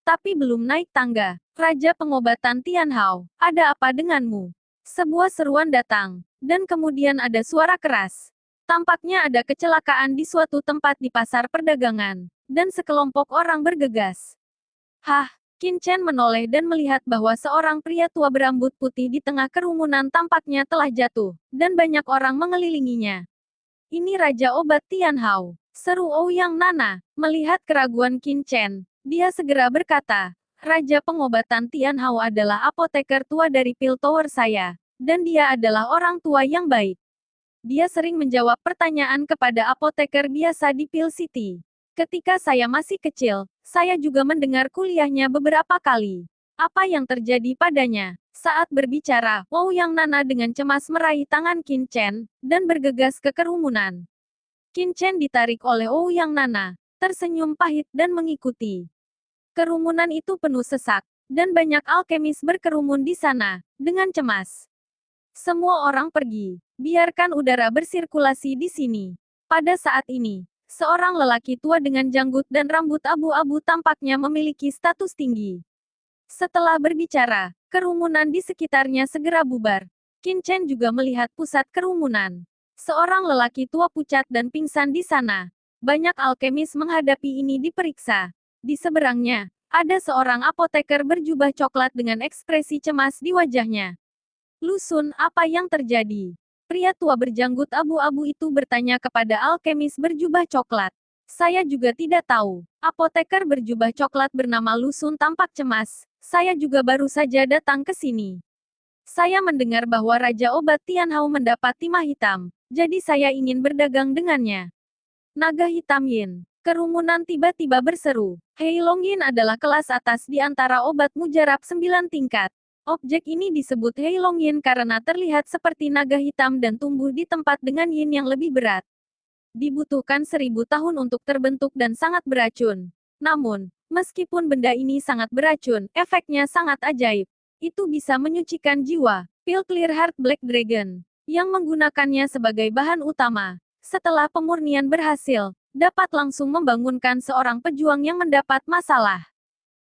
Tapi belum naik tangga, Raja Pengobatan Tianhao, ada apa denganmu? Sebuah seruan datang, dan kemudian ada suara keras. Tampaknya ada kecelakaan di suatu tempat di pasar perdagangan, dan sekelompok orang bergegas. Hah, Qin Chen menoleh dan melihat bahwa seorang pria tua berambut putih di tengah kerumunan tampaknya telah jatuh, dan banyak orang mengelilinginya. Ini Raja Obat Tianhao, seru Ouyang Nana. Melihat keraguan Qin Chen, dia segera berkata, Raja Pengobatan Tianhao adalah apoteker tua dari Pil Tower saya, dan dia adalah orang tua yang baik. Dia sering menjawab pertanyaan kepada apoteker biasa di Pil City. Ketika saya masih kecil, saya juga mendengar kuliahnya beberapa kali. Apa yang terjadi padanya? Saat berbicara, Ouyang Nana dengan cemas meraih tangan Qin Chen, dan bergegas ke kerumunan. Qin Chen ditarik oleh Ouyang Nana, tersenyum pahit dan mengikuti. Kerumunan itu penuh sesak, dan banyak alkemis berkerumun di sana, dengan cemas. Semua orang pergi. Biarkan udara bersirkulasi di sini. Pada saat ini, seorang lelaki tua dengan janggut dan rambut abu-abu tampaknya memiliki status tinggi. Setelah berbicara, kerumunan di sekitarnya segera bubar. Qin Chen juga melihat pusat kerumunan. Seorang lelaki tua pucat dan pingsan di sana. Banyak alkemis menghadapi ini diperiksa. Di seberangnya, ada seorang apoteker berjubah coklat dengan ekspresi cemas di wajahnya. Lu Sun, apa yang terjadi? Pria tua berjanggut abu-abu itu bertanya kepada alkemis berjubah coklat. Saya juga tidak tahu. Apoteker berjubah coklat bernama Lu Sun tampak cemas. Saya juga baru saja datang ke sini. Saya mendengar bahwa Raja Obat Tianhao mendapat timah hitam, jadi saya ingin berdagang dengannya. Naga hitam Yin. Kerumunan tiba-tiba berseru. Hei Long Yin adalah kelas atas di antara obat mujarab 9 tingkat. Objek ini disebut Hei Long Yin karena terlihat seperti naga hitam dan tumbuh di tempat dengan yin yang lebih berat. Dibutuhkan 1000 tahun untuk terbentuk dan sangat beracun. Namun, meskipun benda ini sangat beracun, efeknya sangat ajaib. Itu bisa menyucikan jiwa. Pil Clear Heart Black Dragon, yang menggunakannya sebagai bahan utama, setelah pemurnian berhasil, dapat langsung membangunkan seorang pejuang yang mendapat masalah.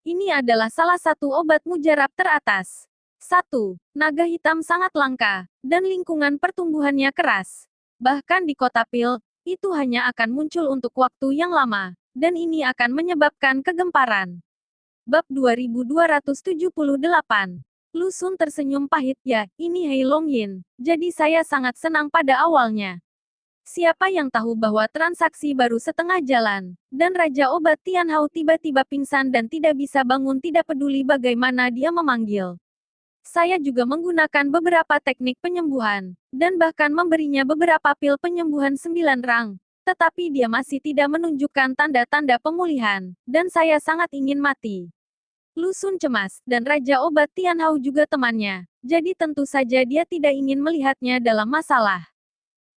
Ini adalah salah satu obat mujarab teratas. 1. Naga hitam sangat langka, dan lingkungan pertumbuhannya keras. Bahkan di kota Pil, itu hanya akan muncul untuk waktu yang lama, dan ini akan menyebabkan kegemparan. Bab 2278. Lu Sun tersenyum pahit, ya, ini Hei Long Yin, jadi saya sangat senang pada awalnya. Siapa yang tahu bahwa transaksi baru setengah jalan, dan Raja Obat Tianhao tiba-tiba pingsan dan tidak bisa bangun tidak peduli bagaimana dia memanggil. Saya juga menggunakan beberapa teknik penyembuhan, dan bahkan memberinya beberapa pil penyembuhan 9 rang. Tetapi dia masih tidak menunjukkan tanda-tanda pemulihan, dan saya sangat ingin mati. Lu Sun cemas, dan Raja Obat Tianhao juga temannya, jadi tentu saja dia tidak ingin melihatnya dalam masalah.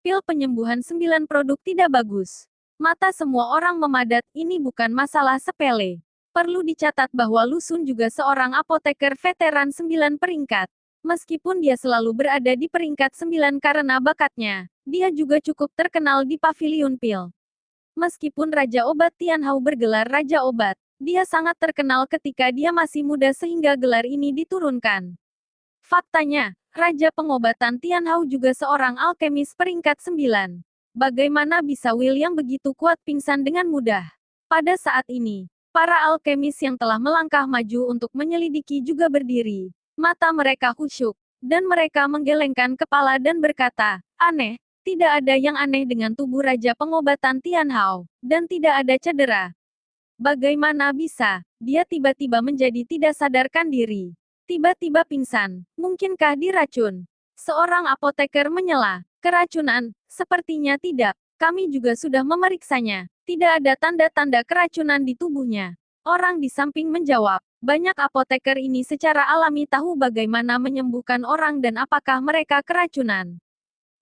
Pil penyembuhan 9 produk tidak bagus. Mata semua orang memadat, ini bukan masalah sepele. Perlu dicatat bahwa Lu Sun juga seorang apoteker veteran 9 peringkat. Meskipun dia selalu berada di peringkat 9 karena bakatnya, dia juga cukup terkenal di pavilion pil. Meskipun Raja Obat Tianhao bergelar Raja Obat, dia sangat terkenal ketika dia masih muda sehingga gelar ini diturunkan. Faktanya, Raja Pengobatan Tianhao juga seorang alkemis peringkat 9. Bagaimana bisa Will yang begitu kuat pingsan dengan mudah? Pada saat ini, para alkemis yang telah melangkah maju untuk menyelidiki juga berdiri. Mata mereka khusyuk, dan mereka menggelengkan kepala dan berkata, aneh, tidak ada yang aneh dengan tubuh Raja Pengobatan Tianhao, dan tidak ada cedera. Bagaimana bisa, dia tiba-tiba menjadi tidak sadarkan diri? Tiba-tiba pingsan, mungkinkah diracun? Seorang apoteker menyela, keracunan, sepertinya tidak, kami juga sudah memeriksanya, tidak ada tanda-tanda keracunan di tubuhnya. Orang di samping menjawab, banyak apoteker ini secara alami tahu bagaimana menyembuhkan orang dan apakah mereka keracunan.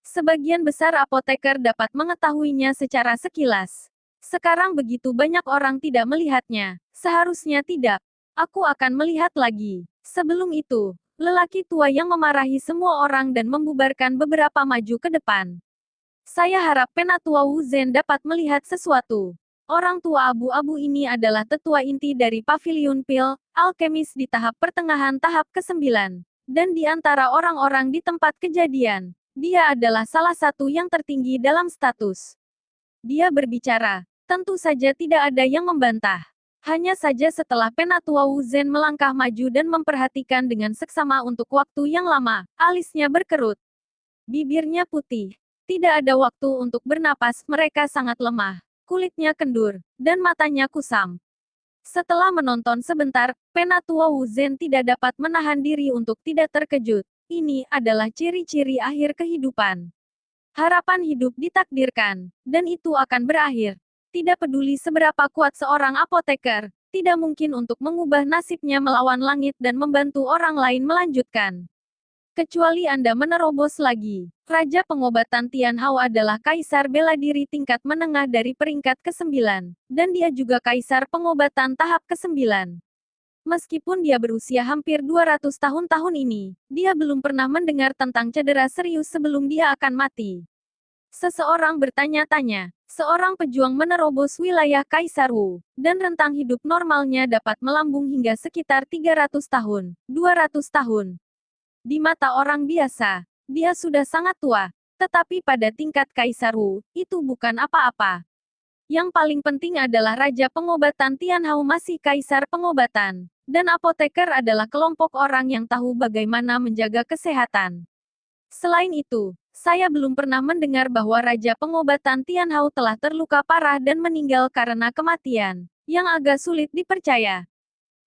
Sebagian besar apoteker dapat mengetahuinya secara sekilas. Sekarang begitu banyak orang tidak melihatnya, seharusnya tidak. Aku akan melihat lagi. Sebelum itu, lelaki tua yang memarahi semua orang dan membubarkan beberapa maju ke depan. Saya harap Penatua Wu Zhen dapat melihat sesuatu. Orang tua abu-abu ini adalah tetua inti dari Pavilion Pil, alkemis di tahap pertengahan tahap ke-9. Dan di antara orang-orang di tempat kejadian, dia adalah salah satu yang tertinggi dalam status. Dia berbicara, tentu saja tidak ada yang membantah. Hanya saja setelah Penatua Wu Zhen melangkah maju dan memperhatikan dengan seksama untuk waktu yang lama, alisnya berkerut. Bibirnya putih. Tidak ada waktu untuk bernapas, mereka sangat lemah. Kulitnya kendur, dan matanya kusam. Setelah menonton sebentar, Penatua Wu Zhen tidak dapat menahan diri untuk tidak terkejut. Ini adalah ciri-ciri akhir kehidupan. Harapan hidup ditakdirkan, dan itu akan berakhir. Tidak peduli seberapa kuat seorang apoteker, tidak mungkin untuk mengubah nasibnya melawan langit dan membantu orang lain melanjutkan. Kecuali Anda menerobos lagi. Raja pengobatan Tian Hao adalah kaisar bela diri tingkat menengah dari peringkat ke-9, dan dia juga kaisar pengobatan tahap ke-9. Meskipun dia berusia hampir 200 tahun ini, dia belum pernah mendengar tentang cedera serius sebelum dia akan mati. Seseorang bertanya-tanya, seorang pejuang menerobos wilayah Kaisar Wu, dan rentang hidup normalnya dapat melambung hingga sekitar 300 tahun, 200 tahun. Di mata orang biasa, dia sudah sangat tua, tetapi pada tingkat Kaisar Wu, itu bukan apa-apa. Yang paling penting adalah Raja Pengobatan Tian Hao masih Kaisar Pengobatan, dan apoteker adalah kelompok orang yang tahu bagaimana menjaga kesehatan. Selain itu, saya belum pernah mendengar bahwa Raja Pengobatan Tian Hao telah terluka parah dan meninggal karena kematian, yang agak sulit dipercaya.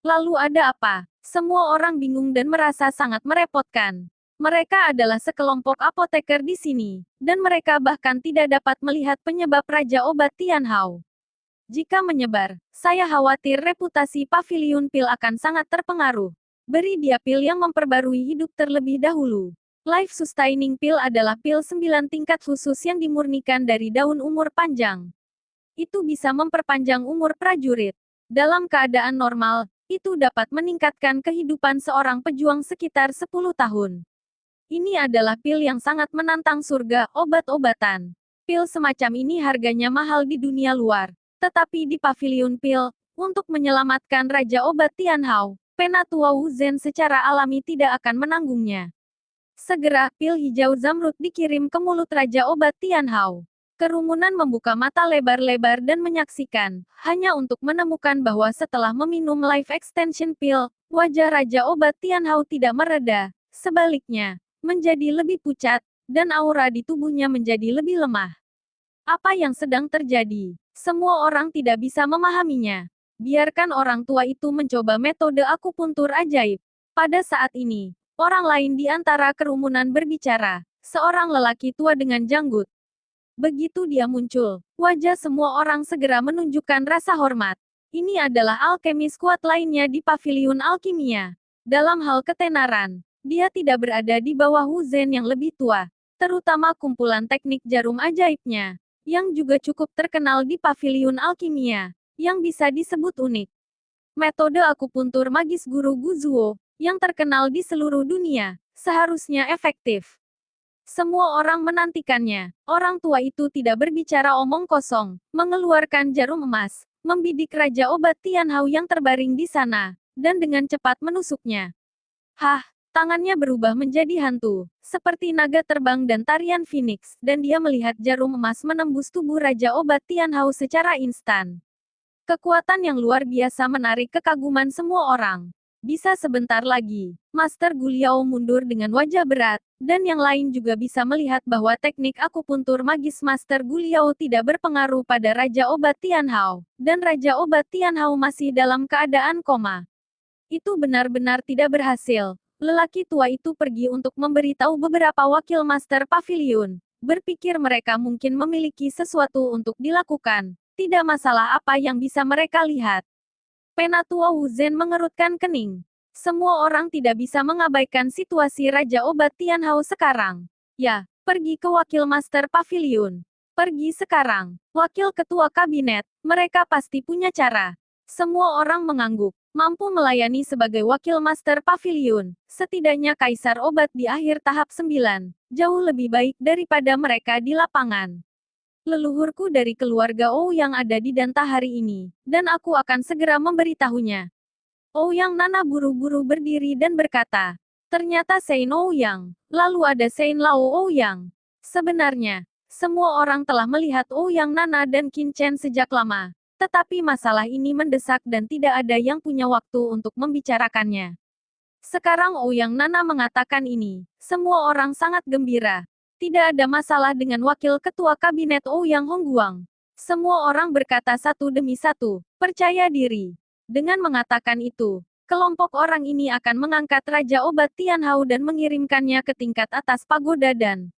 Lalu ada apa? Semua orang bingung dan merasa sangat merepotkan. Mereka adalah sekelompok apoteker di sini, dan mereka bahkan tidak dapat melihat penyebab Raja Obat Tian Hao. Jika menyebar, saya khawatir reputasi Paviliun Pil akan sangat terpengaruh. Beri dia pil yang memperbarui hidup terlebih dahulu. Life Sustaining Pil adalah pil 9 tingkat khusus yang dimurnikan dari daun umur panjang. Itu bisa memperpanjang umur prajurit. Dalam keadaan normal, itu dapat meningkatkan kehidupan seorang pejuang sekitar 10 tahun. Ini adalah pil yang sangat menantang surga obat-obatan. Pil semacam ini harganya mahal di dunia luar, tetapi di Paviliun Pil, untuk menyelamatkan Raja Obat Tian Hao, Penatua Wu Zhen secara alami tidak akan menanggungnya. Segera, pil hijau zamrud dikirim ke mulut Raja Obat Tian Hao. Kerumunan membuka mata lebar-lebar dan menyaksikan, hanya untuk menemukan bahwa setelah meminum Life Extension Pill, wajah Raja Obat Tian Hao tidak mereda, sebaliknya, menjadi lebih pucat, dan aura di tubuhnya menjadi lebih lemah. Apa yang sedang terjadi? Semua orang tidak bisa memahaminya. Biarkan orang tua itu mencoba metode akupuntur ajaib. Pada saat ini, orang lain di antara kerumunan berbicara, seorang lelaki tua dengan janggut. Begitu dia muncul, wajah semua orang segera menunjukkan rasa hormat. Ini adalah alkemis kuat lainnya di Paviliun Alkimia. Dalam hal ketenaran, dia tidak berada di bawah Wu Zhen yang lebih tua, terutama kumpulan teknik jarum ajaibnya, yang juga cukup terkenal di Paviliun Alkimia, yang bisa disebut unik. Metode akupuntur magis guru Guzuo, yang terkenal di seluruh dunia, seharusnya efektif. Semua orang menantikannya. Orang tua itu tidak berbicara omong kosong, mengeluarkan jarum emas, membidik Raja Obat Tian Hao yang terbaring di sana, dan dengan cepat menusuknya. Hah, tangannya berubah menjadi hantu, seperti naga terbang dan tarian phoenix, dan dia melihat jarum emas menembus tubuh Raja Obat Tian Hao secara instan. Kekuatan yang luar biasa menarik kekaguman semua orang. Bisa sebentar lagi, Master Guliao mundur dengan wajah berat, dan yang lain juga bisa melihat bahwa teknik akupuntur magis Master Guliao tidak berpengaruh pada Raja Obat Tian Hao, dan Raja Obat Tian Hao masih dalam keadaan koma. Itu benar-benar tidak berhasil. Lelaki tua itu pergi untuk memberitahu beberapa wakil Master Pavilion, berpikir mereka mungkin memiliki sesuatu untuk dilakukan. Tidak masalah apa yang bisa mereka lihat. Penatua Wu Zhen mengerutkan kening. Semua orang tidak bisa mengabaikan situasi Raja Obat Tian Hao sekarang. Ya, pergi ke wakil Master Pavilion. Pergi sekarang. Wakil ketua kabinet, mereka pasti punya cara. Semua orang mengangguk. Mampu melayani sebagai wakil Master Pavilion, setidaknya Kaisar Obat di akhir tahap 9, jauh lebih baik daripada mereka di lapangan. Leluhurku dari keluarga Ouyang ada di Danta hari ini, dan aku akan segera memberitahunya. Ouyang Nana buru-buru berdiri dan berkata, ternyata Saint Ouyang, lalu ada Saint Lao Ouyang. Sebenarnya, semua orang telah melihat Ouyang Nana dan Qin Chen sejak lama, tetapi masalah ini mendesak dan tidak ada yang punya waktu untuk membicarakannya. Sekarang Ouyang Nana mengatakan ini, semua orang sangat gembira. Tidak ada masalah dengan wakil ketua kabinet Ouyang Hongguang. Semua orang berkata satu demi satu, percaya diri. Dengan mengatakan itu, kelompok orang ini akan mengangkat Raja Obat Tian Hao dan mengirimkannya ke tingkat atas pagoda dan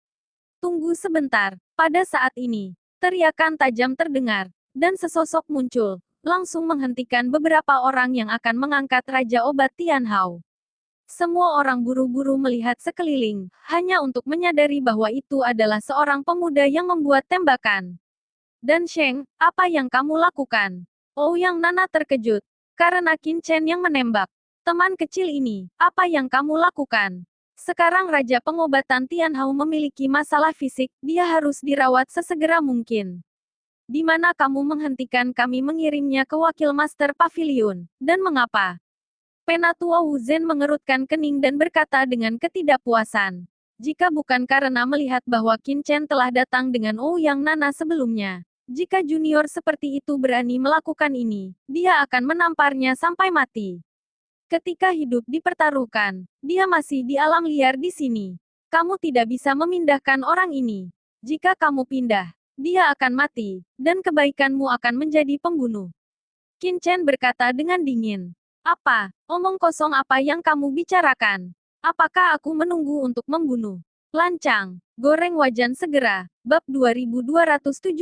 Tunggu sebentar. Pada saat ini, teriakan tajam terdengar, dan sesosok muncul, langsung menghentikan beberapa orang yang akan mengangkat Raja Obat Tianhao. Semua orang buru-buru melihat sekeliling, hanya untuk menyadari bahwa itu adalah seorang pemuda yang membuat tembakan. Dan Sheng, apa yang kamu lakukan? Ouyang Nana terkejut, karena Qin Chen yang menembak. Teman kecil ini, apa yang kamu lakukan? Sekarang Raja Pengobatan Tianhao memiliki masalah fisik, dia harus dirawat sesegera mungkin. Di mana kamu menghentikan kami mengirimnya ke Wakil Master Pavilion, dan mengapa? Penatua Wu Zhen mengerutkan kening dan berkata dengan ketidakpuasan. Jika bukan karena melihat bahwa Qin Chen telah datang dengan Ouyang Nana sebelumnya, jika junior seperti itu berani melakukan ini, dia akan menamparnya sampai mati. Ketika hidup dipertaruhkan, dia masih di alam liar di sini. Kamu tidak bisa memindahkan orang ini. Jika kamu pindah, dia akan mati, dan kebaikanmu akan menjadi pembunuh. Qin Chen berkata dengan dingin. Apa? Omong kosong apa yang kamu bicarakan? Apakah aku menunggu untuk membunuh? Lancang. Goreng wajan segera. Bab 2279.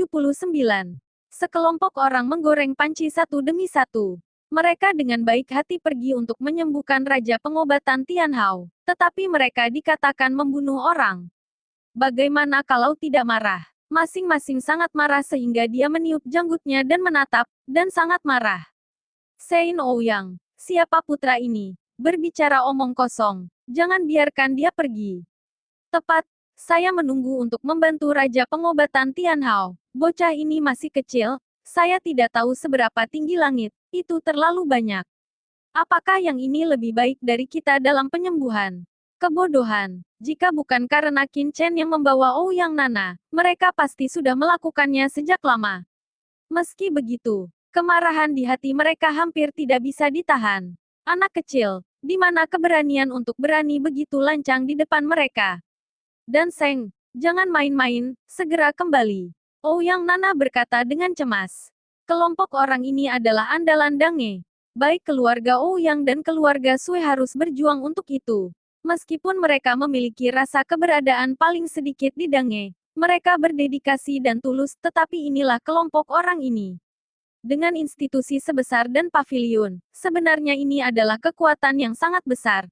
Sekelompok orang menggoreng panci satu demi satu. Mereka dengan baik hati pergi untuk menyembuhkan Raja Pengobatan Tianhao, tetapi mereka dikatakan membunuh orang. Bagaimana kalau tidak marah? Masing-masing sangat marah sehingga dia meniup janggutnya dan menatap, dan sangat marah. Sein Ouyang, siapa putra ini? Berbicara omong kosong, jangan biarkan dia pergi. Tepat, saya menunggu untuk membantu Raja Pengobatan Tianhao. Bocah ini masih kecil, saya tidak tahu seberapa tinggi langit, itu terlalu banyak. Apakah yang ini lebih baik dari kita dalam penyembuhan? Kebodohan. Jika bukan karena Qin Chen yang membawa Ouyang Nana, mereka pasti sudah melakukannya sejak lama. Meski begitu, kemarahan di hati mereka hampir tidak bisa ditahan. Anak kecil, di mana keberanian untuk berani begitu lancang di depan mereka? Dan Seng, jangan main-main, segera kembali. Ouyang Nana berkata dengan cemas. Kelompok orang ini adalah andalan Dange. Baik keluarga Ouyang dan keluarga Sui harus berjuang untuk itu. Meskipun mereka memiliki rasa keberadaan paling sedikit di Dange, mereka berdedikasi dan tulus, tetapi inilah kelompok orang ini. Dengan institusi sebesar dan pavilion, sebenarnya ini adalah kekuatan yang sangat besar.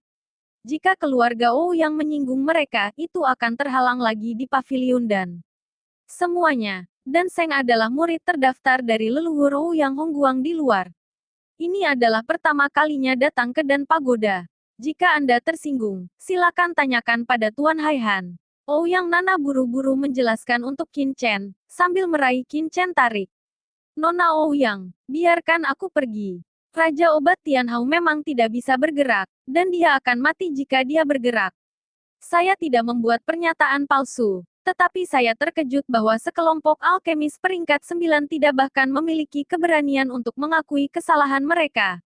Jika keluarga Ouyang menyinggung mereka, itu akan terhalang lagi di pavilion dan semuanya. Dan Seng adalah murid terdaftar dari leluhur Ouyang Hongguang di luar. Ini adalah pertama kalinya datang ke Dan Pagoda. Jika Anda tersinggung, silakan tanyakan pada Tuan Haihan. Ouyang Nana buru-buru menjelaskan untuk Qin Chen, sambil meraih Qin Chen tarik. Nona Ouyang, biarkan aku pergi. Raja Obat Tianhao memang tidak bisa bergerak, dan dia akan mati jika dia bergerak. Saya tidak membuat pernyataan palsu, tetapi saya terkejut bahwa sekelompok alkemis peringkat 9 tidak bahkan memiliki keberanian untuk mengakui kesalahan mereka.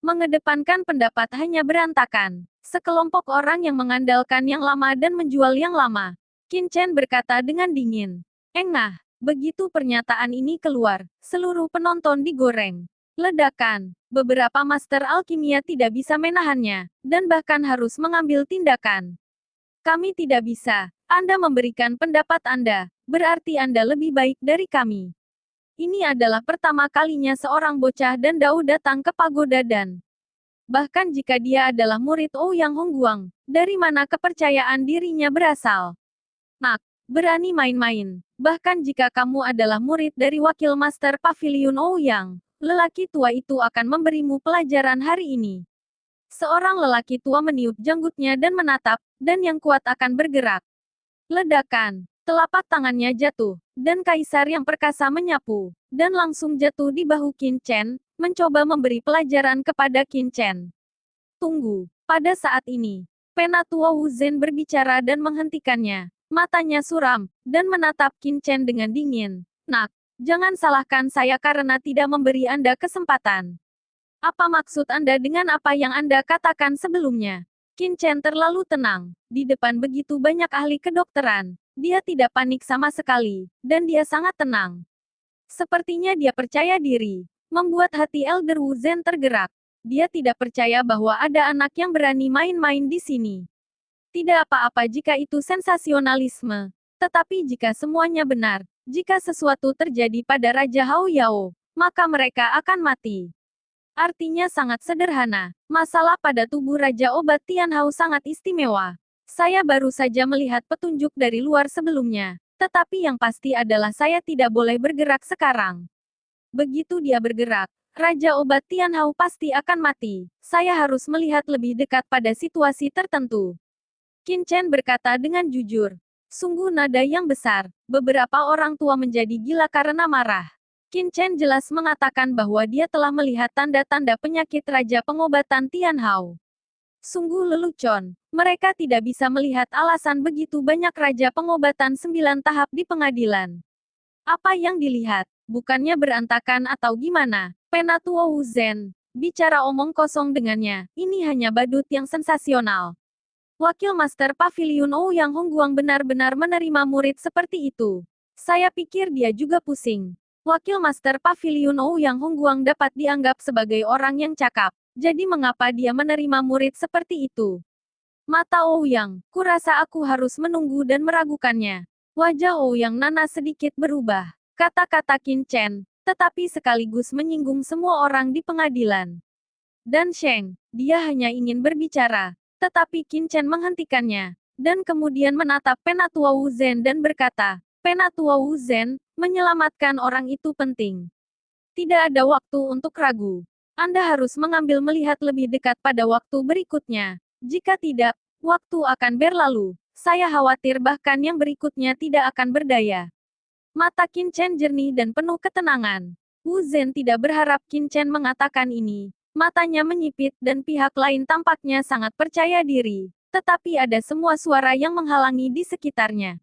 Mengedepankan pendapat hanya berantakan. Sekelompok orang yang mengandalkan yang lama dan menjual yang lama. Qin Chen berkata dengan dingin. Engah, begitu pernyataan ini keluar, seluruh penonton digoreng. Ledakan. Beberapa master alkimia tidak bisa menahannya, dan bahkan harus mengambil tindakan. Kami tidak bisa. Anda memberikan pendapat Anda, berarti Anda lebih baik dari kami. Ini adalah pertama kalinya seorang bocah dan Dao datang ke pagoda dan bahkan jika dia adalah murid Ouyang Hongguang, dari mana kepercayaan dirinya berasal? Nak, berani main-main. Bahkan jika kamu adalah murid dari wakil master pavilion Ouyang, lelaki tua itu akan memberimu pelajaran hari ini. Seorang lelaki tua meniup janggutnya dan menatap, dan yang kuat akan bergerak. Ledakan. Telapak tangannya jatuh, dan kaisar yang perkasa menyapu, dan langsung jatuh di bahu Qin Chen, mencoba memberi pelajaran kepada Qin Chen. Tunggu. Pada saat ini, Penatua Wu Zhen berbicara dan menghentikannya. Matanya suram, dan menatap Qin Chen dengan dingin. Nak, jangan salahkan saya karena tidak memberi Anda kesempatan. Apa maksud Anda dengan apa yang Anda katakan sebelumnya? Qin Chen terlalu tenang. Di depan begitu banyak ahli kedokteran, dia tidak panik sama sekali, dan dia sangat tenang. Sepertinya dia percaya diri, membuat hati Elder Wu Zhen tergerak. Dia tidak percaya bahwa ada anak yang berani main-main di sini. Tidak apa-apa jika itu sensasionalisme. Tetapi jika semuanya benar, jika sesuatu terjadi pada Raja Hao Yao, maka mereka akan mati. Artinya sangat sederhana. Masalah pada tubuh Raja Obat Tian Hao sangat istimewa. Saya baru saja melihat petunjuk dari luar sebelumnya. Tetapi yang pasti adalah saya tidak boleh bergerak sekarang. Begitu dia bergerak, Raja Obat Tian Hao pasti akan mati. Saya harus melihat lebih dekat pada situasi tertentu. Qin Chen berkata dengan jujur. Sungguh nada yang besar. Beberapa orang tua menjadi gila karena marah. Qin Chen jelas mengatakan bahwa dia telah melihat tanda-tanda penyakit Raja Pengobatan Tian Hao. Sungguh lelucon. Mereka tidak bisa melihat alasan begitu banyak Raja Pengobatan 9 tahap di pengadilan. Apa yang dilihat? Bukannya berantakan atau gimana? Penatua Wu Zhen. Bicara omong kosong dengannya, ini hanya badut yang sensasional. Wakil Master Pavilion Ouyang Hongguang benar-benar menerima murid seperti itu. Saya pikir dia juga pusing. Wakil Master Pavilion Ouyang Hongguang dapat dianggap sebagai orang yang cakap. Jadi mengapa dia menerima murid seperti itu? Mata Ouyang, kurasa aku harus menunggu dan meragukannya. Wajah Ouyang Nana sedikit berubah. Kata-kata Qin Chen, tetapi sekaligus menyinggung semua orang di pengadilan. Dan Sheng, dia hanya ingin berbicara, tetapi Qin Chen menghentikannya, dan kemudian menatap Penatua Wu Zhen dan berkata, Penatua Wu Zhen, menyelamatkan orang itu penting. Tidak ada waktu untuk ragu. Anda harus mengambil melihat lebih dekat pada waktu berikutnya. Jika tidak, waktu akan berlalu. Saya khawatir bahkan yang berikutnya tidak akan berdaya. Mata Qin Chen jernih dan penuh ketenangan. Wu Zhen tidak berharap Qin Chen mengatakan ini. Matanya menyipit dan pihak lain tampaknya sangat percaya diri. Tetapi ada semua suara yang menghalangi di sekitarnya.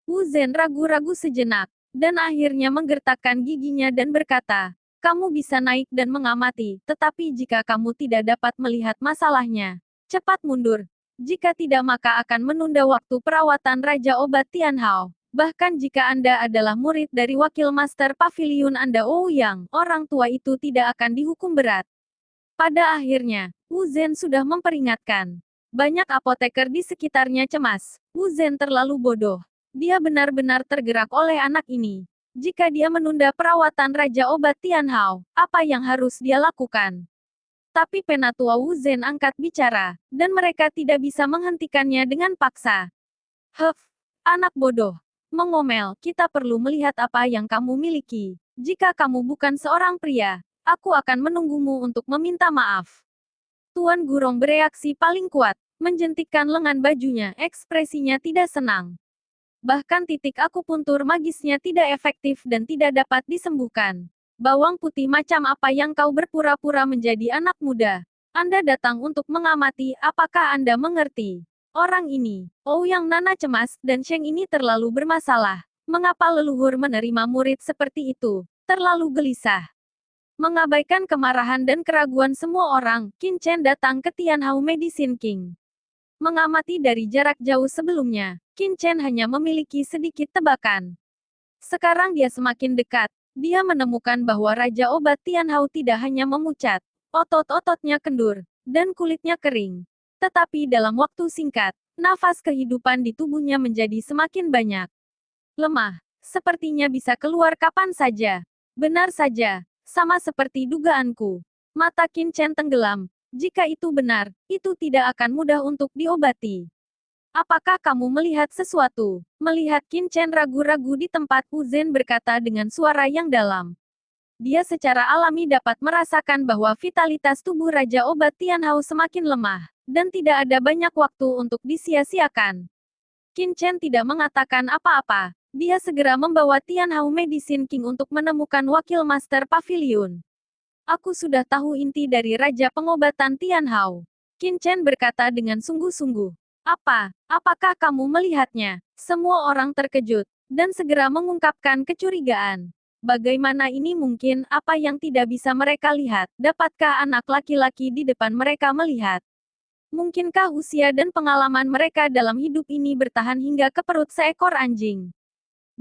Wu Zhen ragu-ragu sejenak, dan akhirnya menggertakkan giginya dan berkata, kamu bisa naik dan mengamati, tetapi jika kamu tidak dapat melihat masalahnya, cepat mundur. Jika tidak maka akan menunda waktu perawatan Raja Obat Tian Hao. Bahkan jika Anda adalah murid dari Wakil Master Pavilion Anda Ouyang, orang tua itu tidak akan dihukum berat. Pada akhirnya, Wu Zhen sudah memperingatkan. Banyak apoteker di sekitarnya cemas. Wu Zhen terlalu bodoh. Dia benar-benar tergerak oleh anak ini. Jika dia menunda perawatan Raja Obat Tian Hao, apa yang harus dia lakukan? Tapi Penatua Wu Zhen angkat bicara, dan mereka tidak bisa menghentikannya dengan paksa. Huff, anak bodoh. Mengomel, kita perlu melihat apa yang kamu miliki. Jika kamu bukan seorang pria, aku akan menunggumu untuk meminta maaf. Tuan Gurong bereaksi paling kuat, menjentikkan lengan bajunya, ekspresinya tidak senang. Bahkan titik akupuntur magisnya tidak efektif dan tidak dapat disembuhkan. Bawang putih macam apa yang kau berpura-pura menjadi anak muda? Anda datang untuk mengamati, apakah Anda mengerti? Orang ini, Ouyang Nana cemas, dan Sheng ini terlalu bermasalah. Mengapa leluhur menerima murid seperti itu? Terlalu gelisah. Mengabaikan kemarahan dan keraguan semua orang, Qin Chen datang ke Tian Hao Medicine King. Mengamati dari jarak jauh sebelumnya, Qin Chen hanya memiliki sedikit tebakan. Sekarang dia semakin dekat. Dia menemukan bahwa Raja Obat Tian Hao tidak hanya memucat, otot-ototnya kendur, dan kulitnya kering. Tetapi dalam waktu singkat, nafas kehidupan di tubuhnya menjadi semakin banyak. Lemah, sepertinya bisa keluar kapan saja. Benar saja, sama seperti dugaanku. Mata Qin Chen tenggelam. Jika itu benar, itu tidak akan mudah untuk diobati. Apakah kamu melihat sesuatu? Melihat Qin Chen ragu-ragu di tempat, Wu Zhen berkata dengan suara yang dalam. Dia secara alami dapat merasakan bahwa vitalitas tubuh Raja Obat Tian Hao semakin lemah, dan tidak ada banyak waktu untuk disia-siakan. Qin Chen tidak mengatakan apa-apa. Dia segera membawa Tian Hao Medicine King untuk menemukan Wakil Master Pavilion. Aku sudah tahu inti dari Raja Pengobatan Tian Hao. Qin Chen berkata dengan sungguh-sungguh. Apa? Apakah kamu melihatnya? Semua orang terkejut, dan segera mengungkapkan kecurigaan. Bagaimana ini mungkin? Apa yang tidak bisa mereka lihat? Dapatkah anak laki-laki di depan mereka melihat? Mungkinkah usia dan pengalaman mereka dalam hidup ini bertahan hingga ke perut seekor anjing?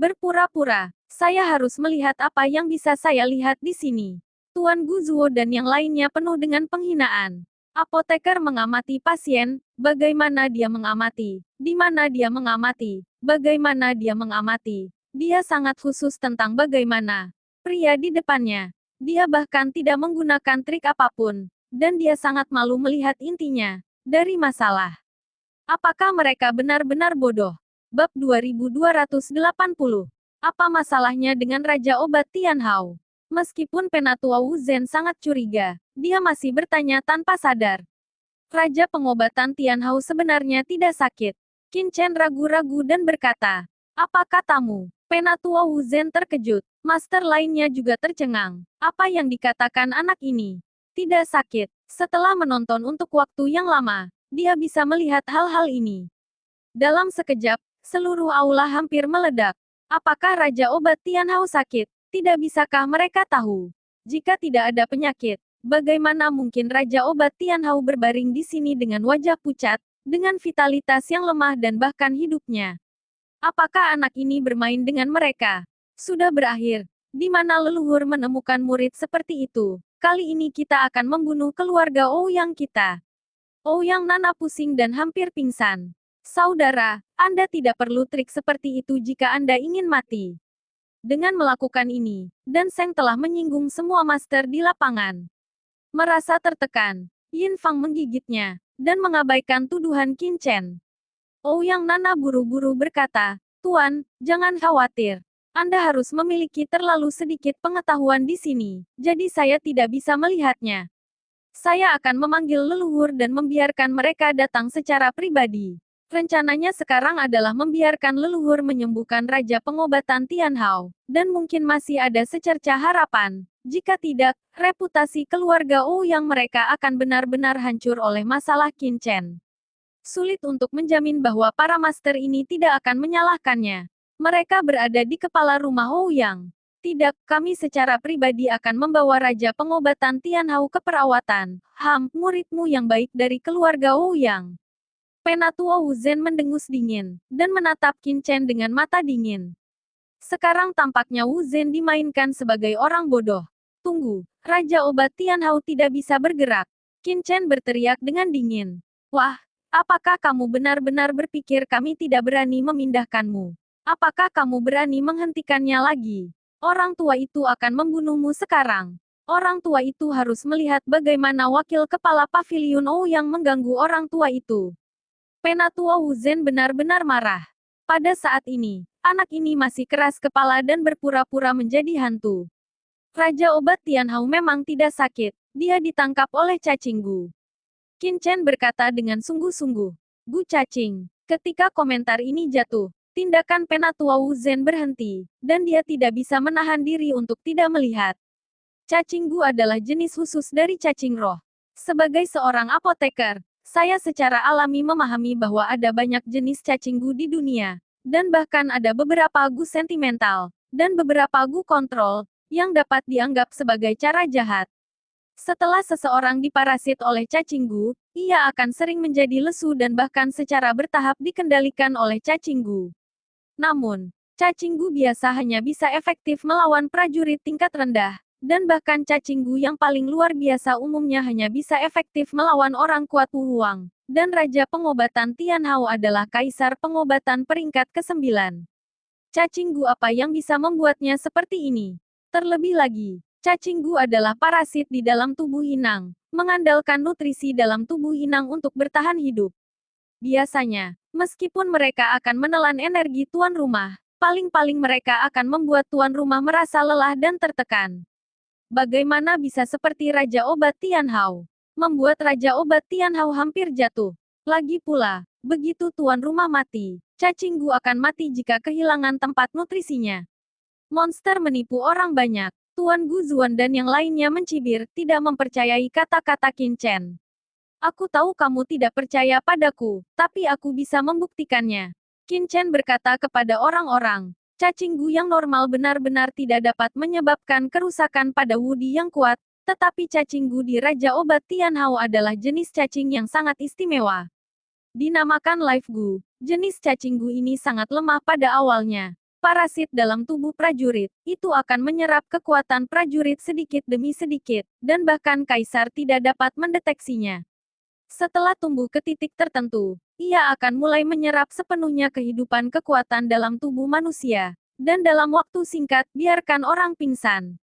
Berpura-pura, saya harus melihat apa yang bisa saya lihat di sini. Tuan Guzuo dan yang lainnya penuh dengan penghinaan. Apoteker mengamati pasien, bagaimana dia mengamati? Di mana dia mengamati? Bagaimana dia mengamati. Dia sangat khusus tentang bagaimana pria di depannya. Dia bahkan tidak menggunakan trik apapun. Dan dia sangat malu melihat intinya dari masalah. Apakah mereka benar-benar bodoh? Bab 2280. Apa masalahnya dengan Raja Obat Tian Hao? Meskipun Penatua Wu Zhen sangat curiga, dia masih bertanya tanpa sadar. Raja pengobatan Tian Hao sebenarnya tidak sakit. Qin Chen ragu-ragu dan berkata, "Apa katamu?" Penatua Wu Zhen terkejut. Master lainnya juga tercengang. Apa yang dikatakan anak ini? Tidak sakit. Setelah menonton untuk waktu yang lama, dia bisa melihat hal-hal ini. Dalam sekejap, seluruh aula hampir meledak. Apakah Raja Obat Tian Hao sakit? Tidak bisakah mereka tahu? Jika tidak ada penyakit, bagaimana mungkin Raja Obat Tian Hao berbaring di sini dengan wajah pucat, dengan vitalitas yang lemah dan bahkan hidupnya? Apakah anak ini bermain dengan mereka? Sudah berakhir. Di mana leluhur menemukan murid seperti itu? Kali ini kita akan membunuh keluarga Ouyang kita. Ouyang Nana pusing dan hampir pingsan. Saudara, Anda tidak perlu trik seperti itu jika Anda ingin mati. Dengan melakukan ini, Dan Seng telah menyinggung semua master di lapangan. Merasa tertekan, Yin Fang menggigitnya, dan mengabaikan tuduhan Qin Chen. Ouyang Nana buru-buru berkata, "Tuan, jangan khawatir. Anda harus memiliki terlalu sedikit pengetahuan di sini, jadi saya tidak bisa melihatnya. Saya akan memanggil leluhur dan membiarkan mereka datang secara pribadi." Rencananya sekarang adalah membiarkan leluhur menyembuhkan Raja Pengobatan Tian Hao, dan mungkin masih ada secerca harapan. Jika tidak, reputasi keluarga Ouyang mereka akan benar-benar hancur oleh masalah Qin Chen. Sulit untuk menjamin bahwa para master ini tidak akan menyalahkannya. Mereka berada di kepala rumah Ouyang. Tidak, kami secara pribadi akan membawa Raja Pengobatan Tian Hao ke perawatan. Muridmu yang baik dari keluarga Ouyang. Penatua Wu Zhen mendengus dingin, dan menatap Qin Chen dengan mata dingin. Sekarang tampaknya Wu Zhen dimainkan sebagai orang bodoh. Tunggu, Raja Obat Tian Hao tidak bisa bergerak. Qin Chen berteriak dengan dingin. Wah, apakah kamu benar-benar berpikir kami tidak berani memindahkanmu? Apakah kamu berani menghentikannya lagi? Orang tua itu akan membunuhmu sekarang. Orang tua itu harus melihat bagaimana wakil kepala pavilion yang mengganggu orang tua itu. Penatua Wu Zhen benar-benar marah. Pada saat ini, anak ini masih keras kepala dan berpura-pura menjadi hantu. Raja Obat Tian Hao memang tidak sakit. Dia ditangkap oleh cacing Gu. Qin Chen berkata dengan sungguh-sungguh. Gu cacing. Ketika komentar ini jatuh, tindakan Penatua Wu Zhen berhenti, dan dia tidak bisa menahan diri untuk tidak melihat. Cacing Gu adalah jenis khusus dari cacing roh. Sebagai seorang apoteker, saya secara alami memahami bahwa ada banyak jenis cacing Gu di dunia, dan bahkan ada beberapa Gu sentimental, dan beberapa Gu kontrol, yang dapat dianggap sebagai cara jahat. Setelah seseorang diparasit oleh cacing Gu, ia akan sering menjadi lesu dan bahkan secara bertahap dikendalikan oleh cacing Gu. Namun, cacing Gu biasa hanya bisa efektif melawan prajurit tingkat rendah, dan bahkan cacing Gu yang paling luar biasa umumnya hanya bisa efektif melawan orang kuat Wu Huang. Dan Raja Pengobatan Tian Hao adalah Kaisar Pengobatan peringkat ke-9. Cacing Gu apa yang bisa membuatnya seperti ini? Terlebih lagi, cacing Gu adalah parasit di dalam tubuh inang, mengandalkan nutrisi dalam tubuh inang untuk bertahan hidup. Biasanya, meskipun mereka akan menelan energi tuan rumah, paling-paling mereka akan membuat tuan rumah merasa lelah dan tertekan. Bagaimana bisa seperti Raja Obat Tian Hao? Membuat Raja Obat Tian Hao hampir jatuh. Lagi pula, begitu tuan rumah mati, cacing Gu akan mati jika kehilangan tempat nutrisinya. Monster menipu orang banyak. Tuan Gu Zuan dan yang lainnya mencibir, tidak mempercayai kata-kata Qin Chen. Aku tahu kamu tidak percaya padaku, tapi aku bisa membuktikannya. Qin Chen berkata kepada orang-orang. Cacing Gu yang normal benar-benar tidak dapat menyebabkan kerusakan pada wudi yang kuat, tetapi cacing Gu di Raja Obat Tian Hao adalah jenis cacing yang sangat istimewa. Dinamakan Live Gu, jenis cacing Gu ini sangat lemah pada awalnya. Parasit dalam tubuh prajurit, itu akan menyerap kekuatan prajurit sedikit demi sedikit, dan bahkan kaisar tidak dapat mendeteksinya. Setelah tumbuh ke titik tertentu, ia akan mulai menyerap sepenuhnya kehidupan kekuatan dalam tubuh manusia. Dan dalam waktu singkat, biarkan orang pingsan.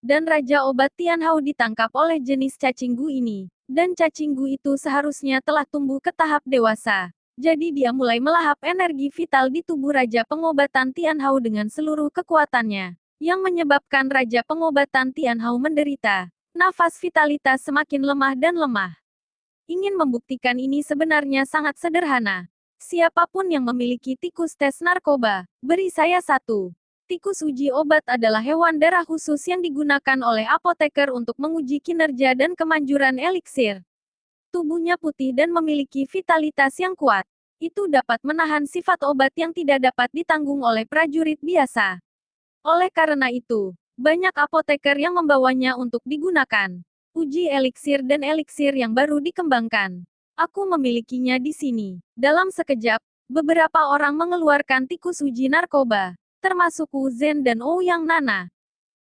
Dan Raja Obat Tianhao ditangkap oleh jenis cacing gu ini. Dan cacing gu itu seharusnya telah tumbuh ke tahap dewasa. Jadi dia mulai melahap energi vital di tubuh Raja Pengobatan Tianhao dengan seluruh kekuatannya. Yang menyebabkan Raja Pengobatan Tianhao menderita. Nafas vitalitas semakin lemah dan lemah. Ingin membuktikan ini sebenarnya sangat sederhana. Siapapun yang memiliki tikus tes narkoba, beri saya satu. Tikus uji obat adalah hewan darah khusus yang digunakan oleh apoteker untuk menguji kinerja dan kemanjuran eliksir. Tubuhnya putih dan memiliki vitalitas yang kuat. Itu dapat menahan sifat obat yang tidak dapat ditanggung oleh prajurit biasa. Oleh karena itu, banyak apoteker yang membawanya untuk digunakan. Uji eliksir dan eliksir yang baru dikembangkan. Aku memilikinya di sini. Dalam sekejap, beberapa orang mengeluarkan tikus uji narkoba, termasuk Wu Zhen dan Ouyang Nana.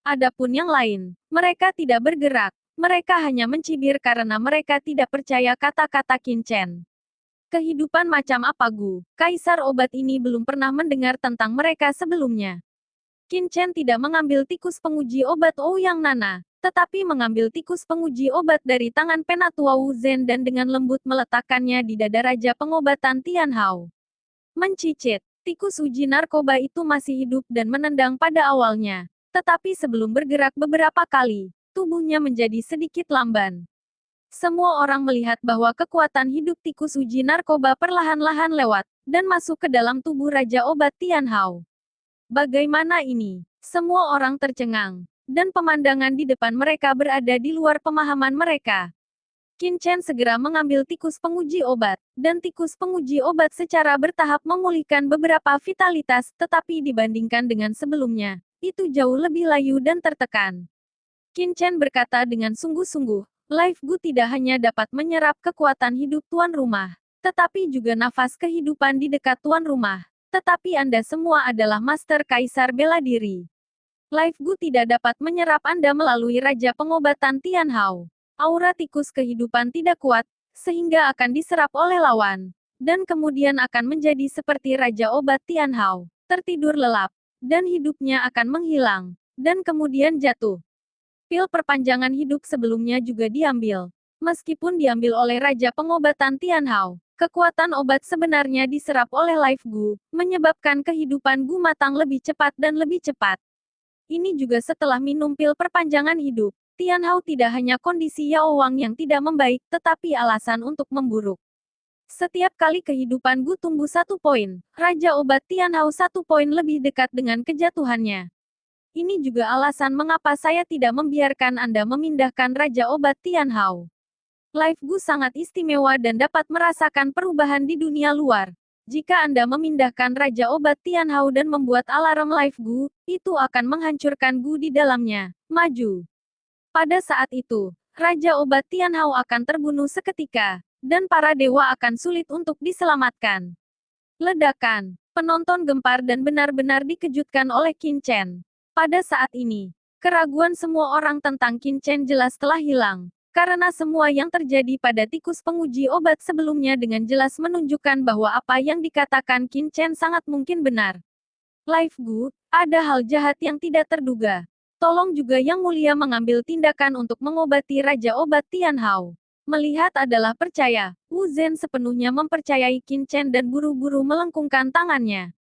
Adapun yang lain, mereka tidak bergerak. Mereka hanya mencibir karena mereka tidak percaya kata-kata Qin Chen. Kehidupan macam apa Gu? Kaisar obat ini belum pernah mendengar tentang mereka sebelumnya. Qin Chen tidak mengambil tikus penguji obat Ouyang Nana, tetapi mengambil tikus penguji obat dari tangan penatua Wu Zhen dan dengan lembut meletakkannya di dada Raja Pengobatan Tianhao. Mencicit, tikus uji narkoba itu masih hidup dan menendang pada awalnya. Tetapi sebelum bergerak beberapa kali, tubuhnya menjadi sedikit lamban. Semua orang melihat bahwa kekuatan hidup tikus uji narkoba perlahan-lahan lewat, dan masuk ke dalam tubuh Raja Obat Tianhao. Bagaimana ini? Semua orang tercengang, dan pemandangan di depan mereka berada di luar pemahaman mereka. Qin Chen segera mengambil tikus penguji obat, dan tikus penguji obat secara bertahap memulihkan beberapa vitalitas, tetapi dibandingkan dengan sebelumnya, itu jauh lebih layu dan tertekan. Qin Chen berkata dengan sungguh-sungguh, Life Gu tidak hanya dapat menyerap kekuatan hidup tuan rumah, tetapi juga nafas kehidupan di dekat tuan rumah. Tetapi Anda semua adalah Master Kaisar Bela Diri. Life Gu tidak dapat menyerap Anda melalui Raja Pengobatan Tianhao. Aura tikus kehidupan tidak kuat, sehingga akan diserap oleh lawan. Dan kemudian akan menjadi seperti Raja Obat Tianhao, tertidur lelap, dan hidupnya akan menghilang, dan kemudian jatuh. Pil perpanjangan hidup sebelumnya juga diambil. Meskipun diambil oleh Raja Pengobatan Tianhao, kekuatan obat sebenarnya diserap oleh Life Gu, menyebabkan kehidupan Gu matang lebih cepat dan lebih cepat. Ini juga setelah minum pil perpanjangan hidup. Tianhao tidak hanya kondisi Yao Wang yang tidak membaik, tetapi alasan untuk memburuk. Setiap kali kehidupan Gu tumbuh 1 poin, Raja Obat Tianhao 1 poin lebih dekat dengan kejatuhannya. Ini juga alasan mengapa saya tidak membiarkan Anda memindahkan Raja Obat Tianhao. Life Gu sangat istimewa dan dapat merasakan perubahan di dunia luar. Jika Anda memindahkan Raja Obat Tianhao dan membuat alarm Life Gu, itu akan menghancurkan Gu di dalamnya. Maju. Pada saat itu, Raja Obat Tianhao akan terbunuh seketika, dan para dewa akan sulit untuk diselamatkan. Ledakan. Penonton gempar dan benar-benar dikejutkan oleh Qin Chen. Pada saat ini, keraguan semua orang tentang Qin Chen jelas telah hilang. Karena semua yang terjadi pada tikus penguji obat sebelumnya dengan jelas menunjukkan bahwa apa yang dikatakan Qin Chen sangat mungkin benar. Life Gu, ada hal jahat yang tidak terduga. Tolong juga Yang Mulia mengambil tindakan untuk mengobati Raja Obat Tianhao. Melihat adalah percaya, Wu Zhen sepenuhnya mempercayai Qin Chen dan buru-buru melengkungkan tangannya.